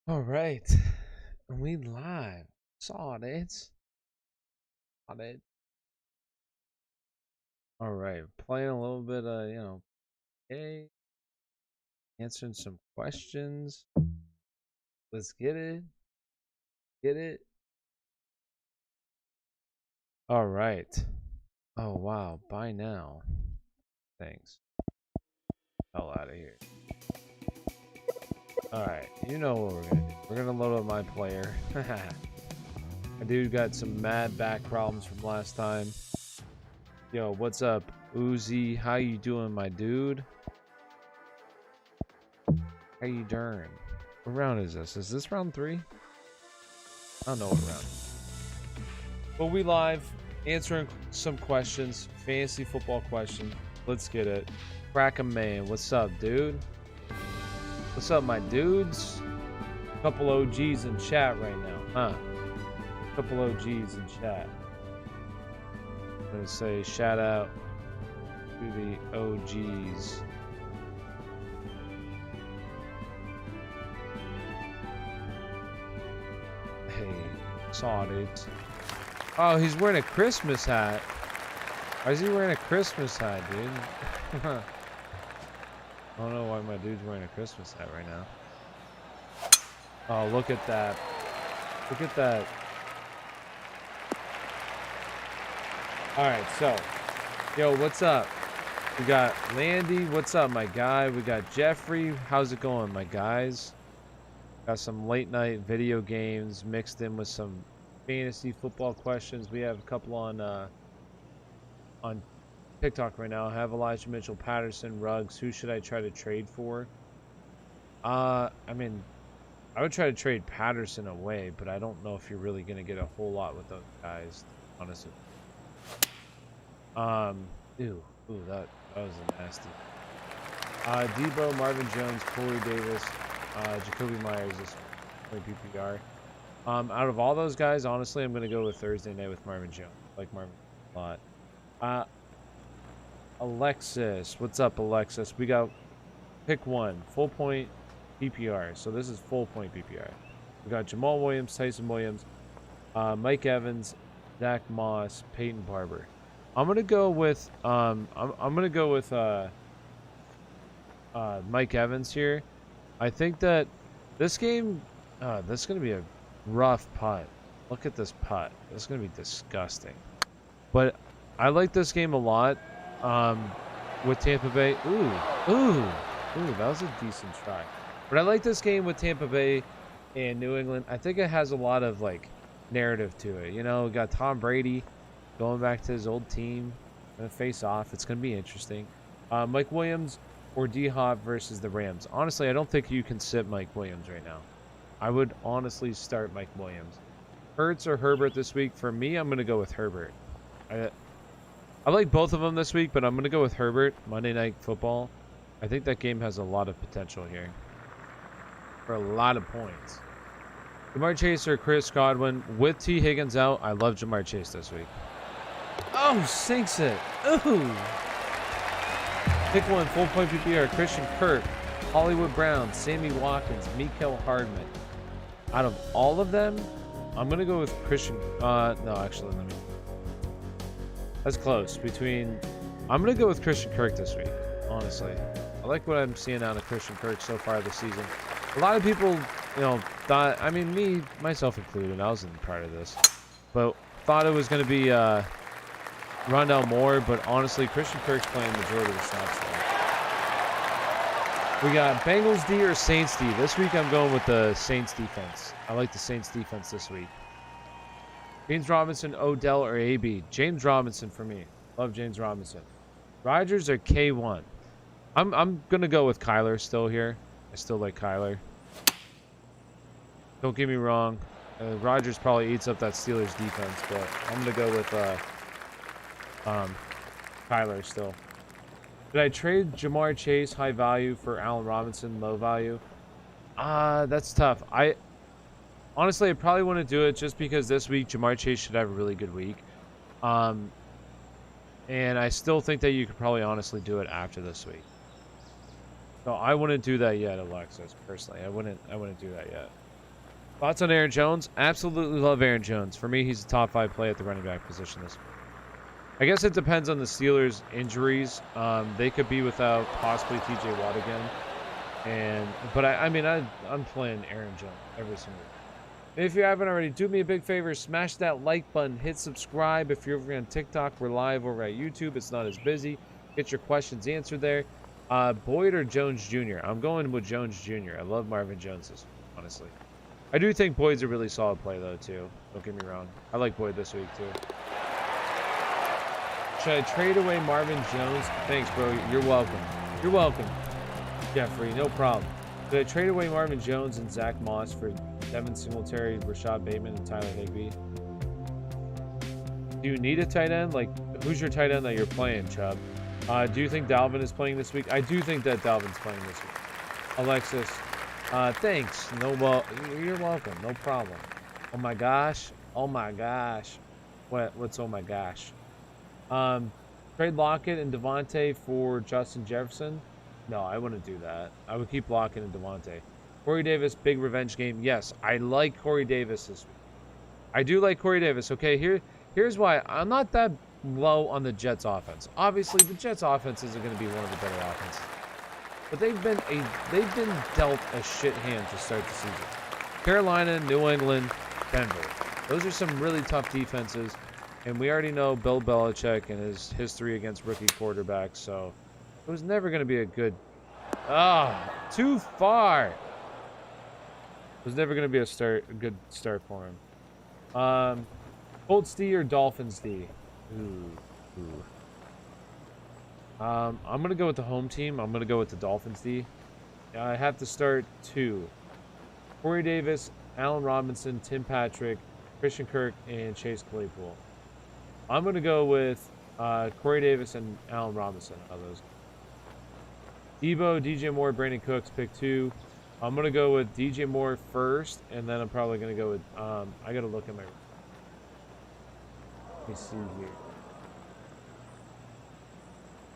All right, we live. Saw it. Saw it. All right, playing a little bit of hey, answering some questions. Let's get it. Get it. All right. Oh wow, bye now. Thanks. Hell out of here. All right, you know what we're gonna do. We're gonna load up my player. My dude got some mad back problems from last time. Yo, what's up, Uzi? How you doing, my dude? How you doing? What round is this? Is this round 3? I don't know what round. But we live, answering some questions, fantasy football questions. Let's get it. Crack a man. What's up, dude? What's up, my dudes? A couple OGs in chat right now, huh? A couple OGs in chat. I'm gonna say shout out to the OGs. Hey, saw it. Oh, he's wearing a Christmas hat. Why is he wearing a Christmas hat, dude? I don't know why my dude's wearing a Christmas hat right now. Oh, look at that. Look at that. Alright, so. Yo, what's up? We got Landy. What's up, my guy? We got Jeffrey. How's it going, my guys? Got some late night video games mixed in with some fantasy football questions. We have a couple on TikTok right now. I have Elijah Mitchell, Patterson, Ruggs. Who should I try to trade for? I mean, I would try to trade Patterson away, but I don't know if you're really gonna get a whole lot with those guys, honestly. Ooh, that was nasty. Debo, Marvin Jones, Corey Davis, Jacoby Myers is my PPR. Out of all those guys, honestly, I'm gonna go with Thursday night with Marvin Jones. Like Marvin a lot. Alexis, what's up, Alexis? We got pick one, full point PPR. So this is full point PPR. We got Jamal Williams, Tyson Williams, Mike Evans, Zach Moss, Peyton Barber. I'm gonna go with I'm gonna go with Mike Evans here. I think that this game, this is gonna be a rough putt. Look at this putt. This is gonna be disgusting. But I like this game a lot. With Tampa Bay. Ooh, that was a decent try. But I like this game with Tampa Bay and New England. I think it has a lot of like narrative to it. You know, we got Tom Brady going back to his old team, gonna face off. It's gonna be interesting. Mike Williams or D Hop versus the Rams. Honestly, I don't think you can sit Mike Williams right now. I would honestly start Mike Williams. Hurts or Herbert this week? For me, I'm gonna go with Herbert. I like both of them this week, but I'm going to go with Herbert. Monday Night Football. I think that game has a lot of potential here. For a lot of points. Jamar Chase or Chris Godwin. With T. Higgins out, I love Jamar Chase this week. Oh, sinks it. Ooh. Pick one, full point PPR. Christian Kirk, Hollywood Brown, Sammy Watkins, Mikael Hardman. Out of all of them, I'm going to go with Christian. No, actually, let me. That's close. I'm going to go with Christian Kirk this week, honestly. I like what I'm seeing out of Christian Kirk so far this season. A lot of people, thought, I mean, me, myself included, I wasn't part of this, but thought it was going to be Rondell Moore, but honestly, Christian Kirk's playing the majority of the snaps there. We got Bengals D or Saints D. This week I'm going with the Saints defense. I like the Saints defense this week. James Robinson, Odell, or AB? James Robinson for me. Love James Robinson. Rodgers or K1? I'm going to go with Kyler still here. I still like Kyler. Don't get me wrong. Rodgers probably eats up that Steelers defense, but I'm going to go with Kyler still. Did I trade Jamar Chase high value for Allen Robinson low value? That's tough. Honestly, I probably wouldn't do it just because this week Jamar Chase should have a really good week. And I still think that you could probably honestly do it after this week. So I wouldn't do that yet, Alexis, personally. I wouldn't do that yet. Thoughts on Aaron Jones? Absolutely love Aaron Jones. For me, he's a top 5 play at the running back position this week. I guess it depends on the Steelers' injuries. They could be without possibly TJ Watt again. But I'm playing Aaron Jones every single week. If you haven't already, do me a big favor. Smash that like button. Hit subscribe. If you're over on TikTok, we're live over at YouTube. It's not as busy. Get your questions answered there. Boyd or Jones Jr.? I'm going with Jones Jr. I love Marvin Jones, honestly. I do think Boyd's a really solid play, though, too. Don't get me wrong. I like Boyd this week, too. Should I trade away Marvin Jones? Thanks, bro. You're welcome. You're welcome, Jeffrey. No problem. Should I trade away Marvin Jones and Zach Moss for Devin Singletary, Rashad Bateman, and Tyler Higbee? Do you need a tight end? Like, who's your tight end that you're playing, Chubb? Do you think Dalvin is playing this week? I do think that Dalvin's playing this week. Alexis, thanks. No, well, you're welcome. No problem. Oh my gosh. Oh my gosh. What's oh my gosh? Trade Lockett and Devontae for Justin Jefferson? No, I wouldn't do that. I would keep Lockett and Devontae. Corey Davis, big revenge game. Yes, I like Corey Davis this week. I do like Corey Davis. Okay, here's why. I'm not that low on the Jets offense. Obviously, the Jets offense isn't going to be one of the better offenses. But they've been dealt a shit hand to start the season. Carolina, New England, Denver. Those are some really tough defenses. And we already know Bill Belichick and his history against rookie quarterbacks, so it was never going to be a good... too far! It was never going to be a good start for him. Colts D or Dolphins D? Ooh. I'm going to go with the home team. I'm going to go with the Dolphins D. I have to start 2. Corey Davis, Allen Robinson, Tim Patrick, Christian Kirk, and Chase Claypool. I'm going to go with Corey Davis and Allen Robinson out of those. Debo, DJ Moore, Brandon Cooks, pick 2. I'm going to go with DJ Moore first, and then I'm probably going to go with... I got to look at my... Let me see here.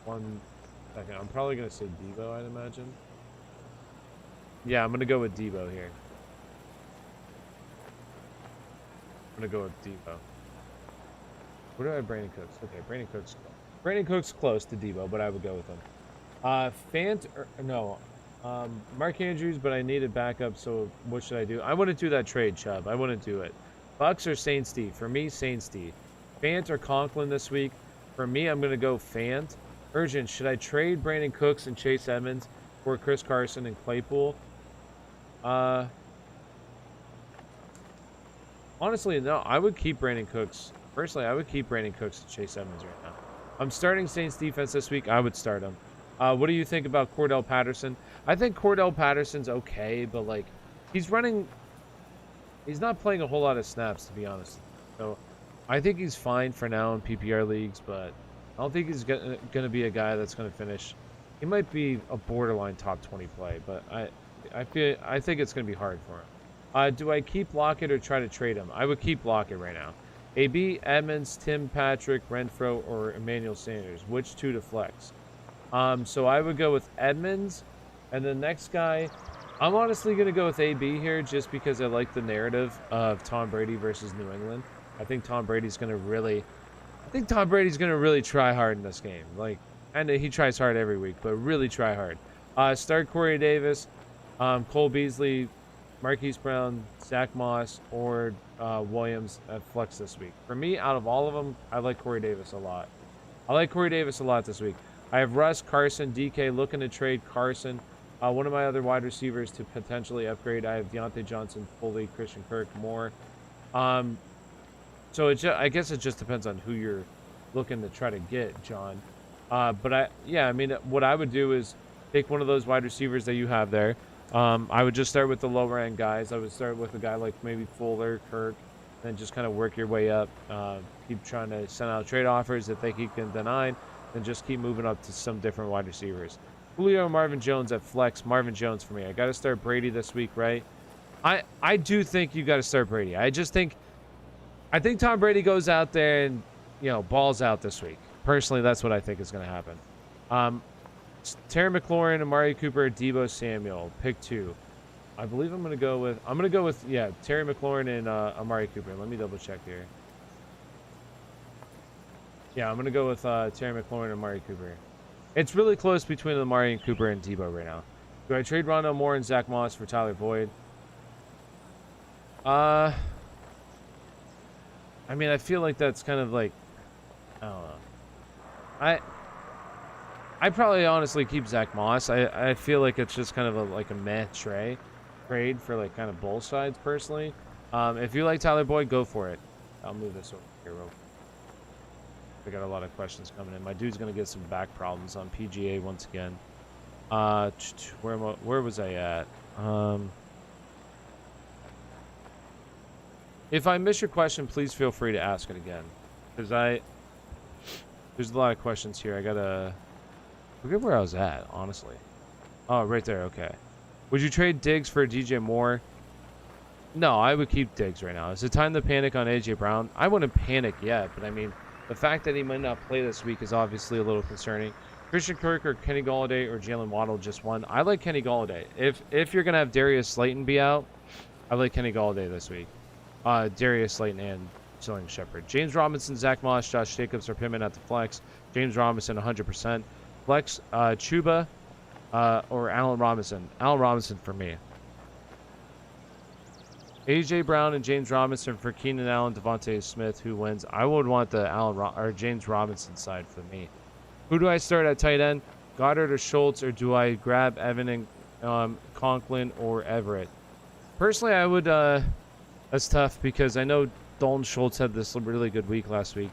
1 second. I'm probably going to say Debo, I'd imagine. Yeah, I'm going to go with Debo here. I'm going to go with Debo. Where do I have Brandon Cooks? Okay, Brandon Cooks. Brandon Cooks close to Debo, but I would go with him. Mark Andrews, but I needed backup, so what should I do? I wouldn't do that trade, Chubb. I wouldn't do it. Bucks or Saints D? For me, Saints D. Fant or Conklin this week? For me, I'm going to go Fant. Urgent, should I trade Brandon Cooks and Chase Edmonds for Chris Carson and Claypool? Honestly, no. I would keep Brandon Cooks. Personally, I would keep Brandon Cooks and Chase Edmonds right now. I'm starting Saints defense this week. I would start him. What do you think about Cordell Patterson? I think Cordell Patterson's okay, but like he's not playing a whole lot of snaps, to be honest. So I think he's fine for now in PPR leagues, but I don't think he's going to be a guy that's going to finish. He might be a borderline top 20 play, but I think it's going to be hard for him. Do I keep Lockett or try to trade him? I would keep Lockett right now. AB, Edmonds, Tim Patrick, Renfro, or Emmanuel Sanders. Which 2 to flex? So I would go with Edmonds. And the next guy, I'm honestly going to go with AB here just because I like the narrative of Tom Brady versus New England. I think Tom Brady's going to really try hard in this game. And he tries hard every week, but really try hard. Start Corey Davis, Cole Beasley, Marquise Brown, Zach Moss, or Williams at flex this week. For me, out of all of them, I like Corey Davis a lot. I like Corey Davis a lot this week. I have Russ, Carson, DK looking to trade Carson. One of my other wide receivers to potentially upgrade. I have Deontay Johnson, Foley, Christian Kirk, Moore. So I guess it just depends on who you're looking to try to get, John. What I would do is take one of those wide receivers that you have there. I would just start with the lower end guys. I would start with a guy like maybe Fuller, Kirk, and just kind of work your way up. Keep trying to send out trade offers if they keep getting denied, and just keep moving up to some different wide receivers. Julio, Marvin Jones at flex. Marvin Jones for me. I got to start Brady this week, right? I do think you got to start Brady. I think Tom Brady goes out there and balls out this week. Personally, that's what I think is going to happen. Terry McLaurin, Amari Cooper, Deebo Samuel. Pick 2. I believe I'm gonna go with yeah, Terry McLaurin and Amari Cooper. Let me double check here. Yeah, I'm gonna go with Terry McLaurin and Amari Cooper. It's really close between Amari and Cooper and Debo right now. Do I trade Rondo Moore and Zach Moss for Tyler Boyd? I mean, I feel like that's kind of like, I don't know. I probably honestly keep Zach Moss. I feel like it's just kind of like a meh trade for like kind of both sides personally. If you like Tyler Boyd, go for it. I'll move this over here real quick. I got a lot of questions coming in. My dude's gonna get some back problems on PGA once again. Where was I at? If I miss your question, please feel free to ask it again, because there's a lot of questions here. I gotta forget where I was at, honestly. Oh, right there. Okay. Would you trade Diggs for DJ Moore? No, I would keep Diggs right now. Is it time to panic on AJ Brown? I wouldn't panic yet, but I mean, the fact that he might not play this week is obviously a little concerning. Christian Kirk or Kenny Golladay or Jalen Waddle, just one. I like Kenny Golladay. If you're gonna have Darius Slayton be out, I like Kenny Golladay this week. Darius Slayton and Sterling Shepard. James Robinson, Zach Moss, Josh Jacobs, or Pittman at the flex. James Robinson 100%. Flex, Chuba or Allen Robinson. Allen Robinson for me. AJ Brown and James Robinson for Keenan Allen, Devontae Smith. Who wins? I would want the James Robinson side for me. Who do I start at tight end? Goddard or Schultz, or do I grab Evan and Conklin or Everett? Personally, I would. That's tough because I know Dalton Schultz had this really good week last week.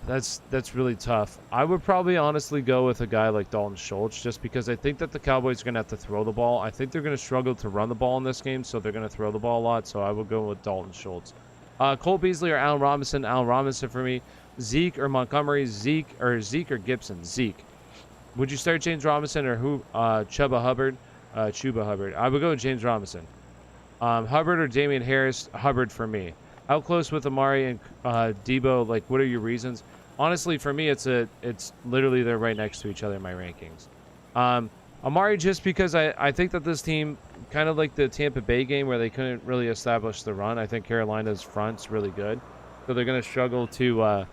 That's really tough. I would probably honestly go with a guy like Dalton Schultz just because I think that the Cowboys are going to have to throw the ball. I think they're going to struggle to run the ball in this game, so they're going to throw the ball a lot, so I would go with Dalton Schultz. Cole Beasley or Allen Robinson. Allen Robinson for me. Zeke or Montgomery. Zeke or Gibson. Zeke. Would you start James Robinson or who? Chuba Hubbard. Chuba Hubbard. I would go with James Robinson. Hubbard or Damian Harris. Hubbard for me. How close with Amari and Debo? Like, what are your reasons? Honestly, for me, it's literally they're right next to each other in my rankings. Amari, just because I think that this team, kind of like the Tampa Bay game where they couldn't really establish the run, I think Carolina's front's really good. So they're going to struggle to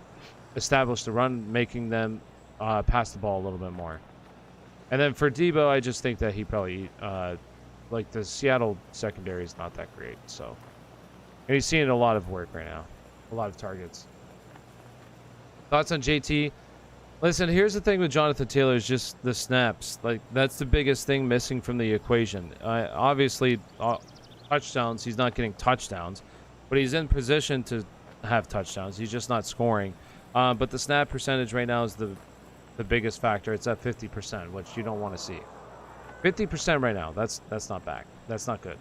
establish the run, making them pass the ball a little bit more. And then for Debo, I just think that he probably, like the Seattle secondary is not that great. So, and he's seeing a lot of work right now, a lot of targets. Thoughts on JT? Listen, here's the thing with Jonathan Taylor is just the snaps. Like, that's the biggest thing missing from the equation. Obviously, touchdowns, he's not getting touchdowns, but he's in position to have touchdowns. He's just not scoring. But the snap percentage right now is the biggest factor. It's at 50%, which you don't want to see. 50% right now. That's not bad. That's not good.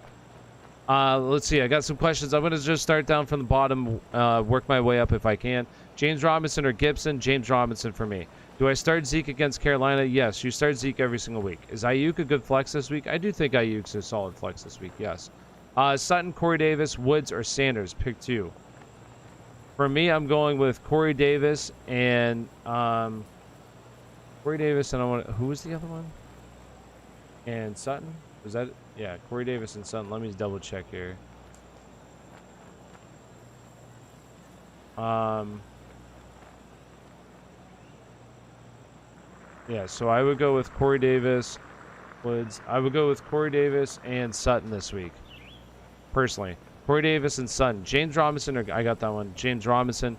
Let's see. I got some questions. I'm going to just start down from the bottom, work my way up if I can. James Robinson or Gibson? James Robinson for me. Do I start Zeke against Carolina? Yes, you start Zeke every single week. Is Ayuk a good flex this week? I do think Ayuk's a solid flex this week, yes. Sutton, Corey Davis, Woods, or Sanders? Pick two. For me, I'm going with Corey Davis and I want who was the other one? And Sutton? Was that it? Yeah, Corey Davis and Sutton. Let me double check here. Yeah, so I would go with Corey Davis, Woods. I would go with Corey Davis and Sutton this week. Personally. Corey Davis and Sutton. James Robinson, I got that one. James Robinson.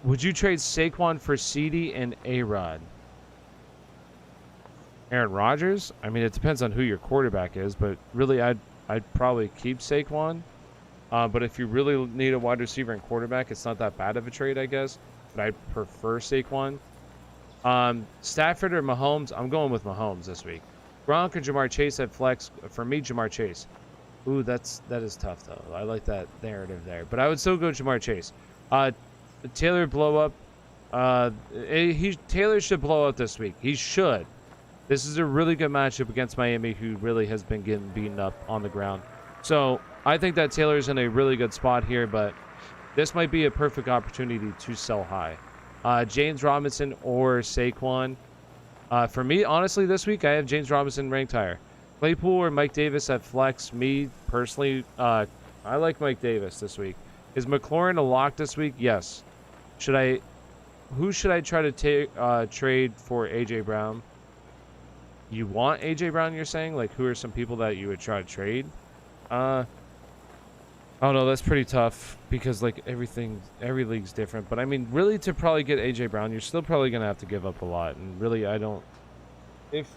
Would you trade Saquon for CeeDee and A-Rod? Aaron Rodgers? I mean, it depends on who your quarterback is, but really, I'd probably keep Saquon. But if you really need a wide receiver and quarterback, it's not that bad of a trade, I guess. But I prefer Saquon. Stafford or Mahomes? I'm going with Mahomes this week. Gronk or Jamar Chase at flex? For me, Jamar Chase. Ooh, that is tough though. I like that narrative there, but I would still go Jamar Chase. Taylor blow up. Taylor should blow up this week. He should. This is a really good matchup against Miami, who really has been getting beaten up on the ground. So I think that Taylor's in a really good spot here, but this might be a perfect opportunity to sell high. James Robinson or Saquon. For me, honestly, this week I have James Robinson ranked higher. Claypool or Mike Davis at flex. Me personally, I like Mike Davis this week. Is McLaurin a lock this week? Yes. Should I? Who should I try to trade for AJ Brown? You want AJ Brown? You're saying, like, who are some people that you would try to trade? Oh no, that's pretty tough because like every league's different. But I mean, really, to probably get AJ Brown, you're still probably gonna have to give up a lot. And really, I don't. If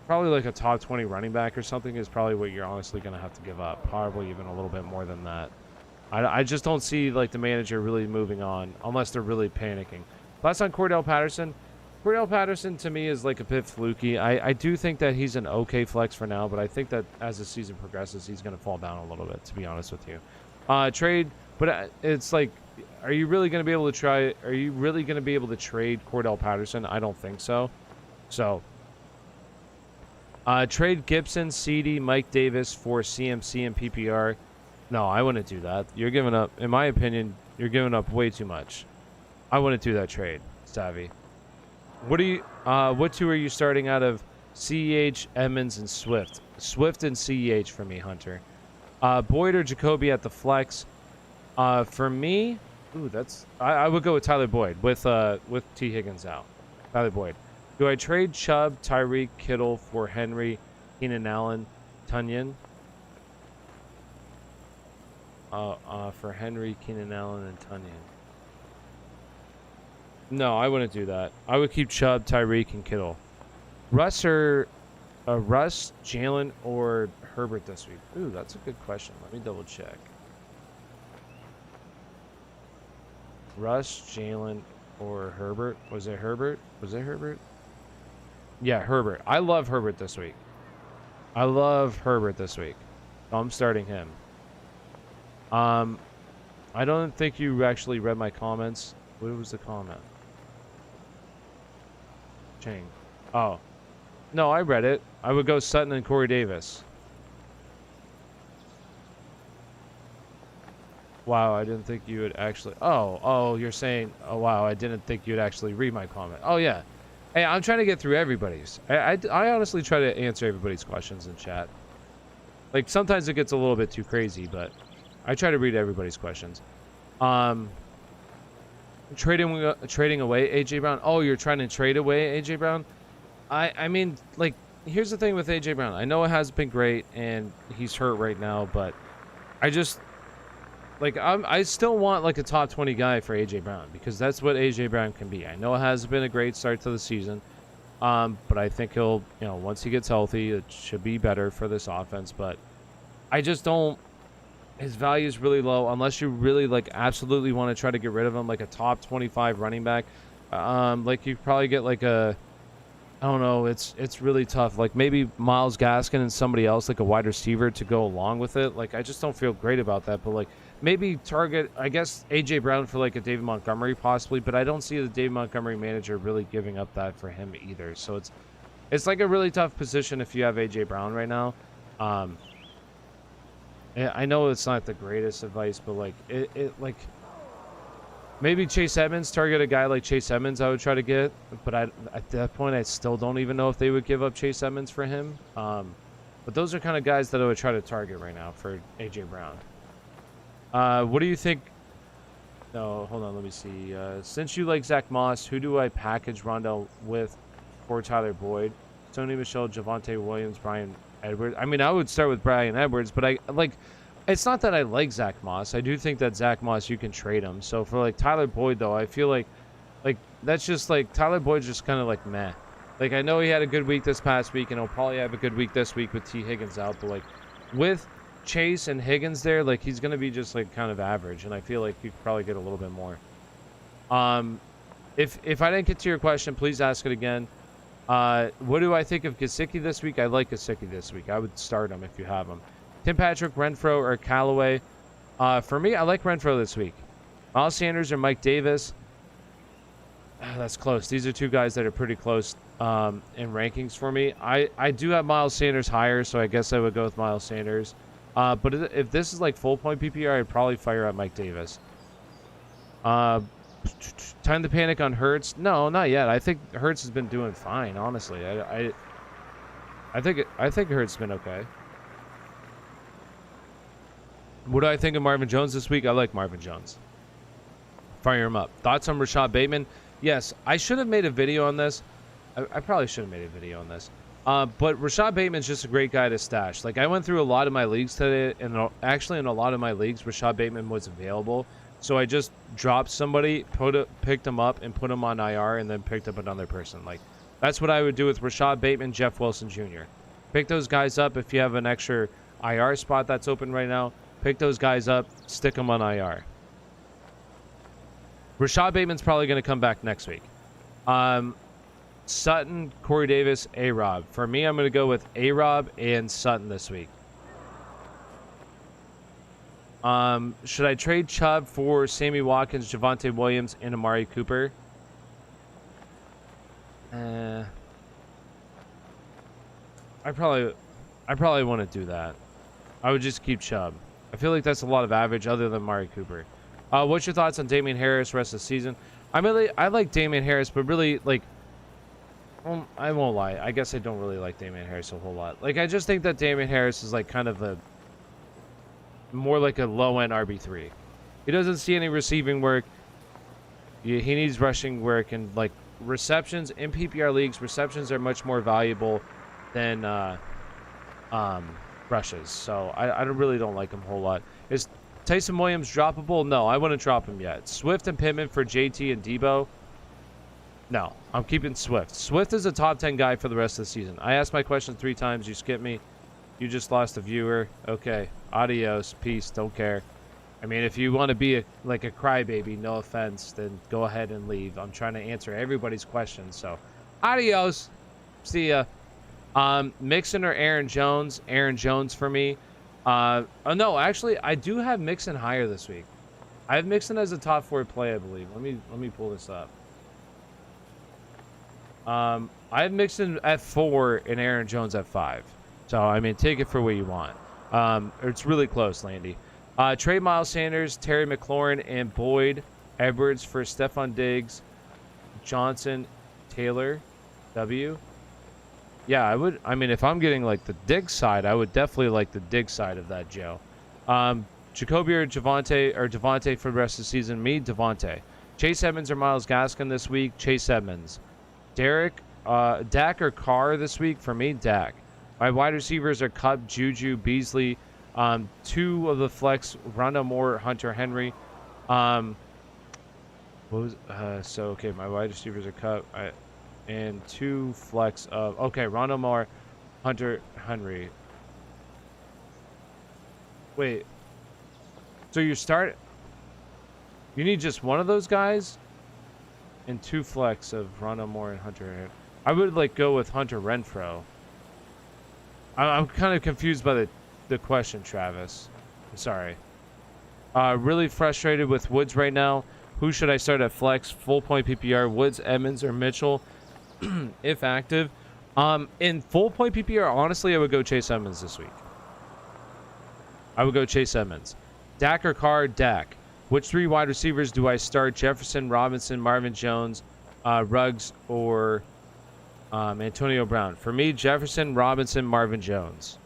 probably like a top 20 running back or something is probably what you're honestly gonna have to give up. Probably even a little bit more than that. I just don't see like the manager really moving on unless they're really panicking. Last on Cordell Patterson. Cordell Patterson to me is like a bit fluky. I do think that he's an okay flex for now, but I think that as the season progresses, he's going to fall down a little bit, to be honest with you. Trade, but it's like, are you really going to be able to try? Are you really going to be able to trade Cordell Patterson? I don't think so. So, trade Gibson, CD, Mike Davis for CMC and PPR. No, I wouldn't do that. You're giving up, in my opinion, you're giving up way too much. I wouldn't do that trade, Savvy. What two are you starting out of CEH, Emmons, and Swift? Swift and CEH for me, Hunter. Boyd or Jacoby at the flex. For me, I would go with Tyler Boyd with T. Higgins out. Tyler Boyd. Do I trade Chubb, Tyreek, Kittle for Henry, Keenan Allen, Tunyon? For Henry, Keenan Allen, and Tunyon. No, I wouldn't do that. I would keep Chubb, Tyreek, and Kittle. Russ, Jalen, or Herbert this week? Ooh, that's a good question. Let me double check. Russ, Jalen, or Herbert? Was it Herbert? Yeah, Herbert. I love Herbert this week. So I'm starting him. I don't think you actually read my comments. What was the comment? Chang. Oh. No, I read it. I would go Sutton and Corey Davis. Wow, I didn't think you would actually... Oh, you're saying... Oh, wow, I didn't think you'd actually read my comment. Oh, yeah. Hey, I'm trying to get through everybody's. I honestly try to answer everybody's questions in chat. Like, sometimes it gets a little bit too crazy, but I try to read everybody's questions. Trading away AJ Brown. Oh, you're trying to trade away AJ Brown? I mean, like, here's the thing with AJ Brown. I know it has been great and he's hurt right now, but I just like I still want like a top 20 guy for AJ Brown because that's what AJ Brown can be. I know it has been a great start to the season. But I think he'll, once he gets healthy, it should be better for this offense, but I just don't. His value is really low unless you really like absolutely want to try to get rid of him, like a top 25 running back. Like you probably get like a, I don't know, it's really tough. Like maybe Myles Gaskin and somebody else, like a wide receiver, to go along with it. Like I just don't feel great about that. But like maybe target, I guess, AJ Brown for like a David Montgomery possibly. But I don't see the David Montgomery manager really giving up that for him either. So it's like a really tough position if you have AJ Brown right now. I know it's not the greatest advice, but like it like maybe Chase Edmonds, target a guy like Chase Edmonds I would try to get, but at that point I still don't even know if they would give up Chase Edmonds for him. But those are kind of guys that I would try to target right now for AJ Brown. What do you think? No, hold on, let me see. Since you like Zach Moss, who do I package Rondell with for Tyler Boyd? Sony Michel, Javonte Williams, Brian Edwards. I mean, I would start with Brian Edwards, but I like. It's not that I like Zach Moss. I do think that Zach Moss, you can trade him. So for like Tyler Boyd, though, I feel like that's just like Tyler Boyd's just kind of like meh. Like I know he had a good week this past week, and he'll probably have a good week this week with T. Higgins out. But like with Chase and Higgins there, like he's gonna be just like kind of average, and I feel like you could probably get a little bit more. If I didn't get to your question, please ask it again. What do I think of Gesicki this week? I like Gesicki this week. I would start him if you have him. Tim Patrick, Renfro, or Callaway? For me, I like Renfro this week. Miles Sanders or Mike Davis? That's close. These are two guys that are pretty close in rankings for me. I do have Miles Sanders higher, so I guess I would go with Miles Sanders. But if this is like full point PPR, I'd probably fire up Mike Davis. Time to panic on Hurts? No, not yet. I think Hurts has been doing fine, honestly. I think Hurts has been okay. What do I think of Marvin Jones this week? I like Marvin Jones. Fire him up. Thoughts on Rashad Bateman? Yes, I should have made a video on this. I probably should have made a video on this. But Rashad Bateman's just a great guy to stash. Like, I went through a lot of my leagues today, and actually in a lot of my leagues, Rashad Bateman was available. So I just dropped somebody, picked him up, and put him on IR, and then picked up another person. Like, that's what I would do with Rashad Bateman, Jeff Wilson Jr. Pick those guys up if you have an extra IR spot that's open right now. Pick those guys up, stick them on IR. Rashad Bateman's probably going to come back next week. Sutton, Corey Davis, A-Rob. For me, I'm going to go with A-Rob and Sutton this week. Should I trade Chubb for Sammy Watkins, Javonte Williams, and Amari Cooper? I probably want to do that. I would just keep Chubb. I feel like that's a lot of average other than Amari Cooper. What's your thoughts on Damian Harris rest of the season? I like Damian Harris, but really, like, I won't lie. I guess I don't really like Damian Harris a whole lot. Like, I just think that Damian Harris is like kind of more like a low-end RB3. He doesn't see any receiving work. He needs rushing work, and like receptions in PPR leagues, receptions are much more valuable than rushes. So I really don't like him a whole lot. Is Tyson Williams droppable? No, I wouldn't drop him yet. Swift and Pittman for JT and Debo? No, I'm keeping Swift. Swift is a top 10 guy for the rest of the season. I asked my question 3 times. You skipped me. You just lost a viewer. Okay, adios. Peace. Don't care. I mean, if you want to be like a crybaby, no offense, then go ahead and leave. I'm trying to answer everybody's questions. So, adios. See ya. Mixon or Aaron Jones? Aaron Jones for me. Oh no, actually, I do have Mixon higher this week. I have Mixon as a top 4 play, I believe. Let me pull this up. I have Mixon at 4 and Aaron Jones at 5. So I mean, take it for what you want. It's really close, Landy. Trade Miles Sanders, Terry McLaurin, and Boyd Edwards for Stephon Diggs, Johnson, Taylor, W. Yeah, I would. I mean, if I'm getting like the Diggs side, I would definitely like the Diggs side of that, Joe. Jacoby or Devontae for the rest of the season. Me, Devontae. Chase Edmonds or Myles Gaskin this week. Chase Edmonds. Dak or Carr this week. For me, Dak. My wide receivers are Kupp, Juju, Beasley. 2 of the flex, Rondale Moore, Hunter Henry. Okay, my wide receivers are Kupp. And 2 flex of Rondale Moore, Hunter Henry. Wait. So you need just one of those guys? And 2 flex of Rondale Moore and Hunter Henry. I would like go with Hunter Renfrow. I'm kind of confused by the question, Travis. I'm sorry. Really frustrated with Woods right now. Who should I start at flex? Full point PPR, Woods, Edmonds, or Mitchell? If active. In full point PPR, honestly, I would go Chase Edmonds this week. I would go Chase Edmonds. Dak or Carr? Dak. Which 3 wide receivers do I start? Jefferson, Robinson, Marvin Jones, Ruggs, or Antonio Brown? For me, Jefferson, Robinson, Marvin Jones.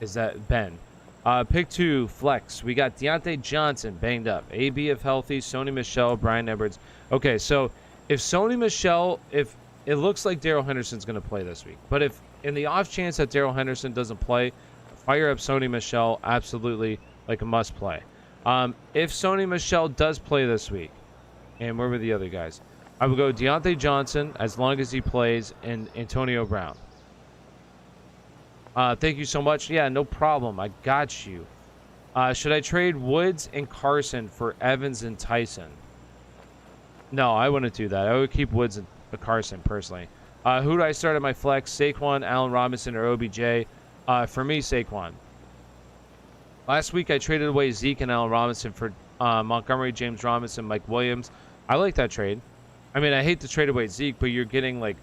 Is that Ben? Pick 2, flex. We got Deontay Johnson banged up. AB if healthy, Sony Michel, Brian Edwards. Okay, so if Sony Michel, if it looks like Darrell Henderson's going to play this week, but if in the off chance that Darrell Henderson doesn't play, fire up Sony Michel, absolutely like a must play. If Sony Michel does play this week, and where were the other guys? I would go Deontay Johnson as long as he plays, and Antonio Brown. Thank you so much. Yeah, no problem. I got you. Should I trade Woods and Carson for Evans and Tyson? No, I wouldn't do that. I would keep Woods and Carson personally. Who do I start at my flex? Saquon, Allen Robinson, or OBJ? For me, Saquon. Last week, I traded away Zeke and Allen Robinson for Montgomery, James Robinson, Mike Williams. I like that trade. I mean, I hate to trade away Zeke, but you're getting like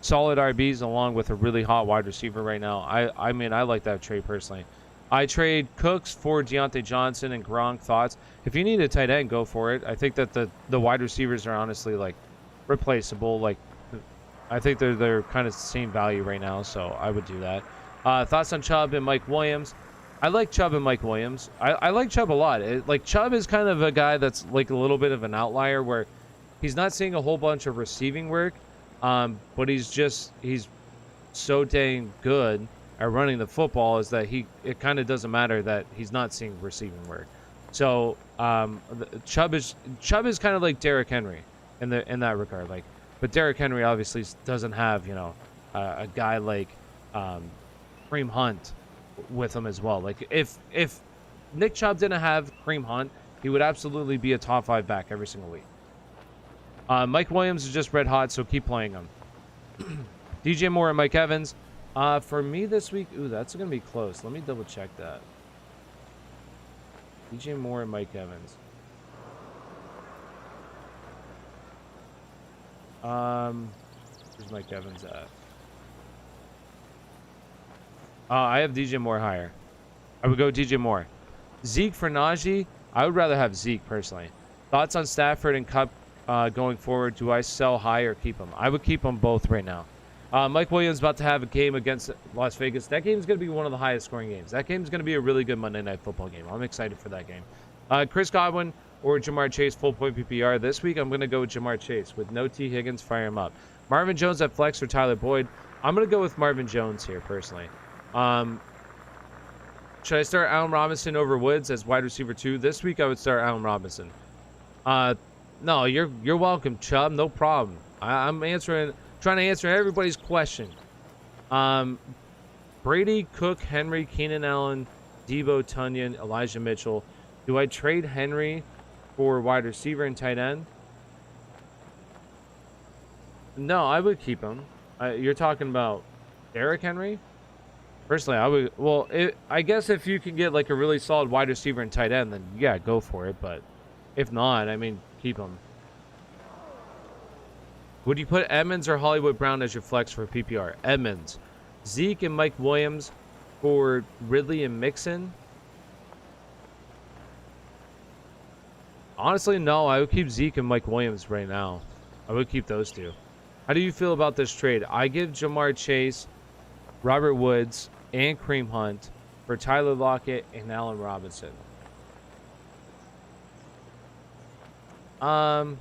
solid RBs along with a really hot wide receiver right now. I mean, I like that trade personally. I trade Cooks for Deontay Johnson and Gronk. Thoughts? If you need a tight end, go for it. I think that the wide receivers are honestly like replaceable. Like I think they're kind of the same value right now, so I would do that. Thoughts on Chubb and Mike Williams? I like Chubb and Mike Williams. I like Chubb a lot. Like Chubb is kind of a guy that's like a little bit of an outlier where he's not seeing a whole bunch of receiving work, but he's so dang good at running the football is that it kind of doesn't matter that he's not seeing receiving work. So Chubb is kind of like Derrick Henry in that regard. Like, but Derrick Henry obviously doesn't have a guy like Kareem Hunt with him as well. Like if Nick Chubb didn't have Kareem Hunt, he would absolutely be a top 5 back every single week. Mike Williams is just red hot, so keep playing him. DJ Moore and Mike Evans. For me this week, ooh, that's going to be close. Let me double check that. DJ Moore and Mike Evans. Where's Mike Evans at? I have DJ Moore higher. I would go DJ Moore. Zeke for Najee. I would rather have Zeke personally. Thoughts on Stafford and Cup going forward? Do I sell high or keep them? I would keep them both right now. Mike Williams about to have a game against Las Vegas. That game is going to be one of the highest scoring games. That game is going to be a really good Monday Night Football game. I'm excited for that game. Chris Godwin or Jamar Chase, full point PPR. This week, I'm going to go with Jamar Chase. With no T. Higgins, fire him up. Marvin Jones at flex or Tyler Boyd. I'm going to go with Marvin Jones here, personally. Should I start Allen Robinson over Woods as wide receiver 2? This week, I would start Allen Robinson. No, you're welcome, Chubb. No problem. I'm trying to answer everybody's question. Brady, Cook, Henry, Keenan Allen, Debo, Tunyon, Elijah Mitchell. Do I trade Henry for wide receiver and tight end? No, I would keep him. You're talking about Derrick Henry? Personally, I would. Well, I guess if you can get like a really solid wide receiver and tight end, then yeah, go for it. But if not, I mean, keep him. Would you put Edmonds or Hollywood Brown as your flex for PPR? Edmonds. Zeke and Mike Williams for Ridley and Mixon? Honestly, no. I would keep Zeke and Mike Williams right now. I would keep those two. How do you feel about this trade? I give Jamar Chase, Robert Woods, and Kareem Hunt for Tyler Lockett and Allen Robinson. I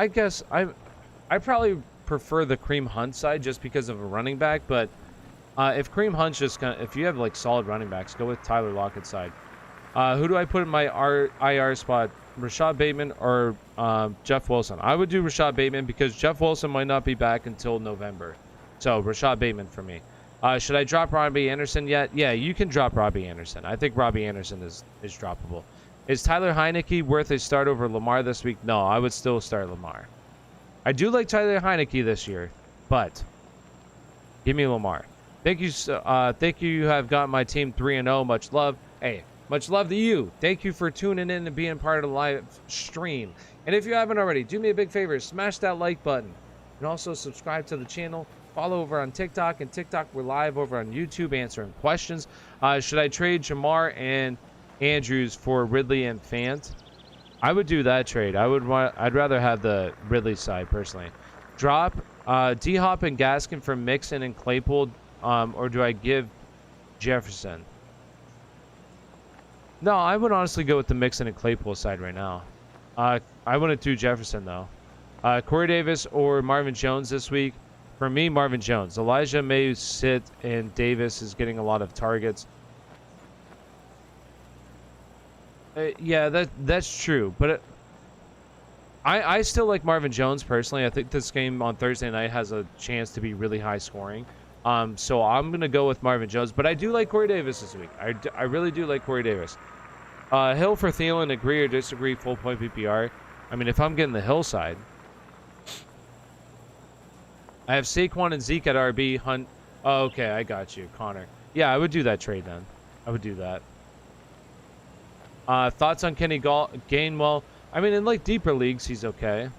guess I probably prefer the Kareem Hunt side just because of a running back, but if Kareem Hunt's if you have like solid running backs, go with Tyler Lockett's side. Who do I put in my IR spot? Rashad Bateman or Jeff Wilson? I would do Rashad Bateman because Jeff Wilson might not be back until November. So Rashad Bateman for me. Should I drop Robbie Anderson yet? Yeah, you can drop Robbie Anderson. I think Robbie Anderson is droppable. Is Tyler Heineke worth a start over Lamar this week? No, I would still start Lamar. I do like Tyler Heineke this year, but give me Lamar. Thank you. Thank you. You have got my team 3-0. Much love. Hey, much love to you. Thank you for tuning in and being part of the live stream. And if you haven't already, do me a big favor. Smash that like button. And also subscribe to the channel. Follow over on TikTok. And TikTok, we're live over on YouTube answering questions. Should I trade Jamar and Andrews for Ridley and Fant? I would do that trade. I'd rather have the Ridley side personally. Drop D-Hop and Gaskin for Mixon and Claypool, or do I give Jefferson? No, I would honestly go with the Mixon and Claypool side right now. I wouldn't do Jefferson though. Corey Davis or Marvin Jones this week? For me, Marvin Jones. Elijah may sit and Davis is getting a lot of targets. Yeah, that's true, but I still like Marvin Jones personally. I think this game on Thursday night has a chance to be really high scoring. So I'm gonna go with Marvin Jones, but I do like Corey Davis this week. I really do like Corey Davis. Hill for Thielen, agree or disagree? Full point PPR. I mean, if I'm getting the Hill side, I have Saquon and Zeke at RB. Hunt. Oh, okay, I got you, Connor. Yeah, I would do that trade then. I would do that. Thoughts on Kenny Gainwell? I mean, in like deeper leagues, he's okay.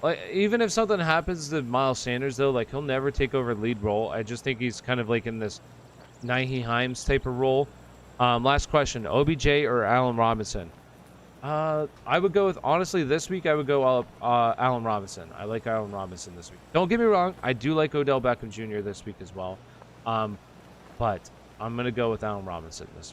Like even if something happens to Miles Sanders, though, like he'll never take over lead role. I just think he's kind of like in this Nyheim Hines type of role. Last question: OBJ or Allen Robinson? I would go with, honestly, this week I would go Allen Robinson. I like Allen Robinson this week. Don't get me wrong, I do like Odell Beckham Jr. this week as well. But I'm gonna go with Allen Robinson this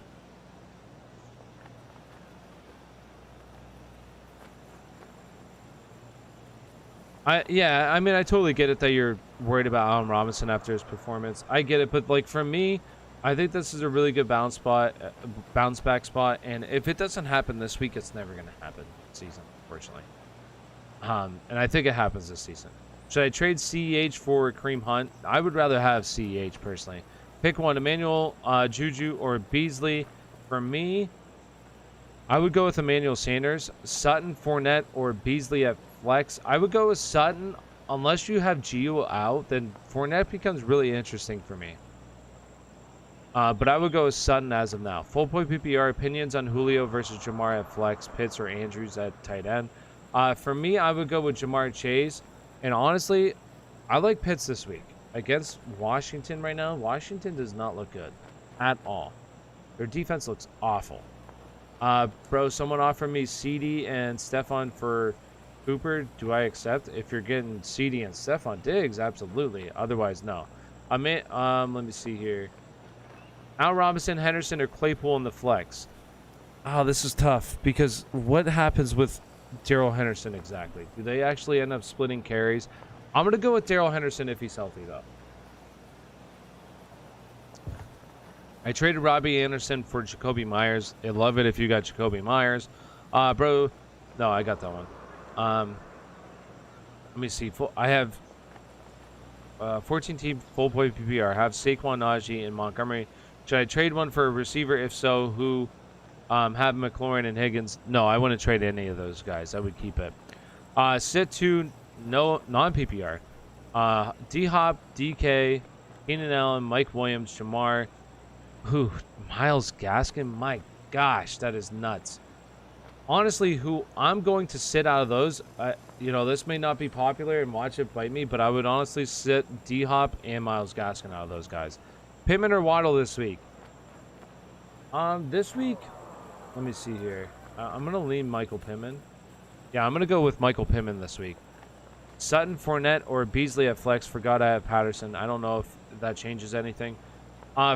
week. Yeah, I mean, I totally get it that you're worried about Allen Robinson after his performance. I get it, but like for me, I think this is a really good bounce back spot, and if it doesn't happen this week, it's never going to happen this season, unfortunately. And I think it happens this season. Should I trade CEH for Kareem Hunt? I would rather have CEH personally. Pick one: Emmanuel, Juju, or Beasley. For me, I would go with Emmanuel Sanders, Sutton, Fournette, or Beasley at flex. I would go with Sutton. Unless you have Gio out, then Fournette becomes really interesting for me. But I would go with Sutton as of now. Full point PPR opinions on Julio versus Jamar at flex, Pitts or Andrews at tight end. For me, I would go with Jamar Chase. And honestly, I like Pitts this week. Against Washington right now, Washington does not look good at all. Their defense looks awful. Bro, someone offered me CD and Stephon for Cooper. Do I accept? If you're getting CD and Stephon Diggs, absolutely. Otherwise, no. Let me see here. Al Robinson, Henderson, or Claypool in the flex? Oh, this is tough because what happens with Darrell Henderson exactly? Do they actually end up splitting carries? I'm going to go with Darrell Henderson if he's healthy, though. I traded Robbie Anderson for Jacoby Myers. I love it if you got Jacoby Myers. Bro, no, I got that one. Let me see. I have 14 team full point PPR. I have Saquon, Najee, and Montgomery. Should I trade one for a receiver? If so, who? Have McLaurin and Higgins. No, I wouldn't trade any of those guys. I would keep it. Sit to no non-PPR. D-Hop, DK, Keenan Allen, Mike Williams, Jamar. Who? Myles Gaskin? My gosh, that is nuts. Honestly, who I'm going to sit out of those, this may not be popular and watch it bite me, but I would honestly sit D-Hop and Myles Gaskin out of those guys. Pittman or Waddle this week? This week, let me see here. I'm going to lean Michael Pittman. Yeah, I'm going to go with Michael Pittman this week. Sutton, Fournette, or Beasley at flex. Forgot I have Patterson. I don't know if that changes anything.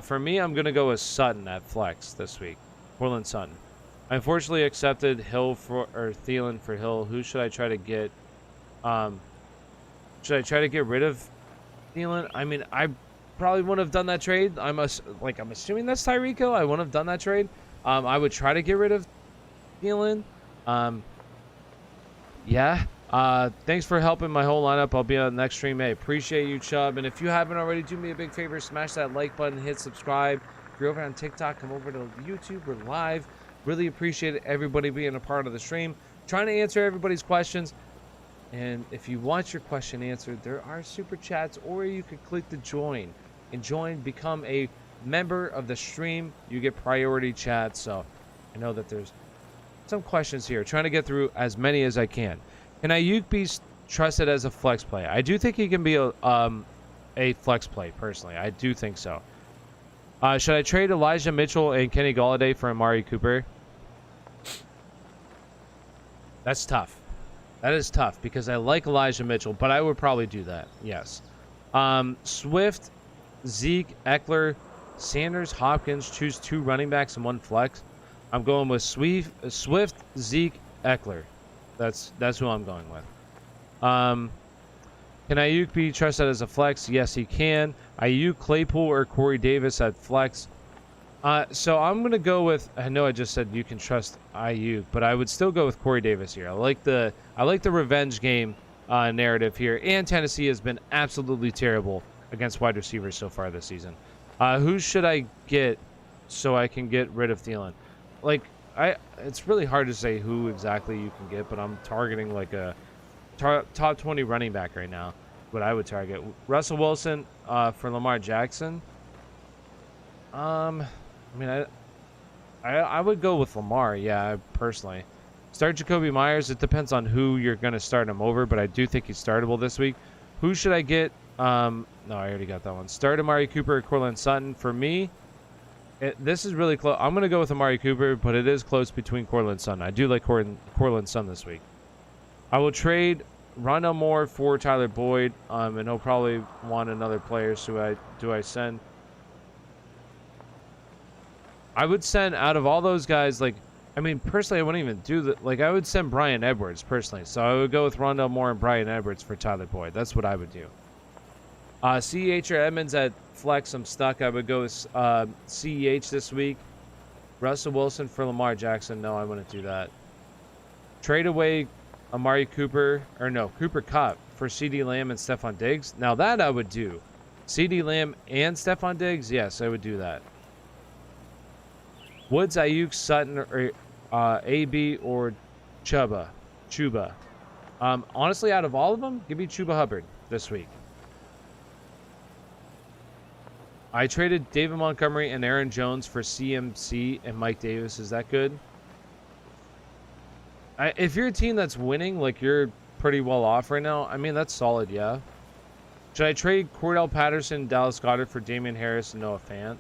For me, I'm going to go with Sutton at flex this week. Portland Sutton. I unfortunately accepted Thielen for Hill. Who should I try to get? Should I try to get rid of Thielen? I mean, I probably wouldn't have done that trade. I'm assuming that's Tyreek Hill. I wouldn't have done that trade. I would try to get rid of Thielen. Yeah. Thanks for helping my whole lineup. I'll be on the next stream. Hey, appreciate you, Chubb. And if you haven't already, do me a big favor. Smash that like button. Hit subscribe. If you're over on TikTok, come over to YouTube. We're live. Really appreciate everybody being a part of the stream. Trying to answer everybody's questions. And if you want your question answered, there are super chats, or you could click the join. And join, become a member of the stream. You get priority chat. So I know that there's some questions here. Trying to get through as many as I can. Can Ayuk be trusted as a flex play? I do think he can be a flex play, personally. I do think so. Should I trade Elijah Mitchell and Kenny Golladay for Amari Cooper? That's tough. That is tough because I like Elijah Mitchell, but I would probably do that. Yes. Swift, Zeke, Eckler, Sanders, Hopkins. Choose 2 running backs and 1 flex. I'm going with Swift, Zeke, Eckler. That's who I'm going with. Can Ayuk be trusted as a flex? Yes, he can. Ayuk, Claypool, or Corey Davis at flex. So I'm going to go with, I know I just said you can trust Ayuk, but I would still go with Corey Davis here. I like the revenge game narrative here, and Tennessee has been absolutely terrible against wide receivers so far this season. Who should I get so I can get rid of Thielen? It's really hard to say who exactly you can get, but I'm targeting like a top 20 running back right now. What I would target. Russell Wilson for Lamar Jackson. I would go with Lamar, yeah, personally. Start Jacoby Myers. It depends on who you're going to start him over, but I do think he's startable this week. Who should I get No, I already got that one. Start Amari Cooper or Cortland Sutton. For me, this is really close. I'm going to go with Amari Cooper, but it is close between Cortland Sutton. I do like Cortland Sutton this week. I will trade Rondell Moore for Tyler Boyd, and he'll probably want another player. So do I send? I would send out of all those guys, like, I mean, personally, I wouldn't even do that. Like, I would send Brian Edwards, personally. So I would go with Rondell Moore and Brian Edwards for Tyler Boyd. That's what I would do. CEH or Edmonds at flex, I'm stuck. I would go with CEH this week. Russell Wilson for Lamar Jackson. No, I wouldn't do that. Trade away Amari Cooper, or no, Cooper Kupp for CeeDee Lamb and Stephon Diggs. Now that I would do. CeeDee Lamb and Stephon Diggs, yes, I would do that. Woods, Ayuk, Sutton, or AB or Chuba. Honestly, out of all of them, give me Chuba Hubbard this week. I traded David Montgomery and Aaron Jones for CMC and Mike Davis. Is that good? If you're a team that's winning, like you're pretty well off right now, I mean, that's solid, yeah. Should I trade Cordell Patterson, Dallas Goedert for Damian Harris and Noah Fant?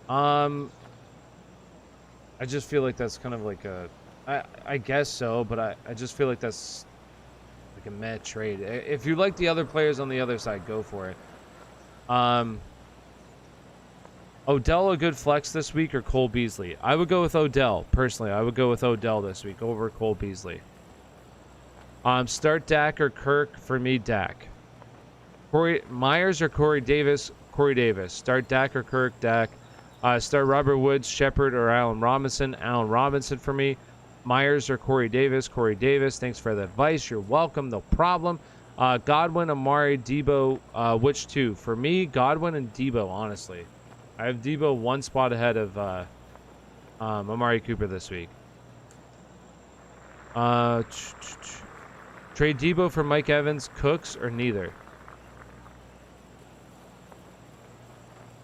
I just feel like that's kind of like a... I guess so, but I just feel like that's like a meh trade. If you like the other players on the other side, go for it. Odell a good flex this week or Cole Beasley? I would go with Odell, personally. I would go with Odell this week over Cole Beasley. Start Dak or Kirk? For me, Dak. Corey Myers or Corey Davis? Corey Davis. Start Dak or Kirk? Dak. Start Robert Woods, Shepard, or Allen Robinson? Allen Robinson for me. Myers or Corey Davis? Corey Davis. Thanks for the advice. You're welcome. No problem. Godwin, Amari, Debo. Which two? For me, Godwin and Debo, honestly. I have Debo one spot ahead of Amari Cooper this week. Trade Debo for Mike Evans, Cooks, or neither?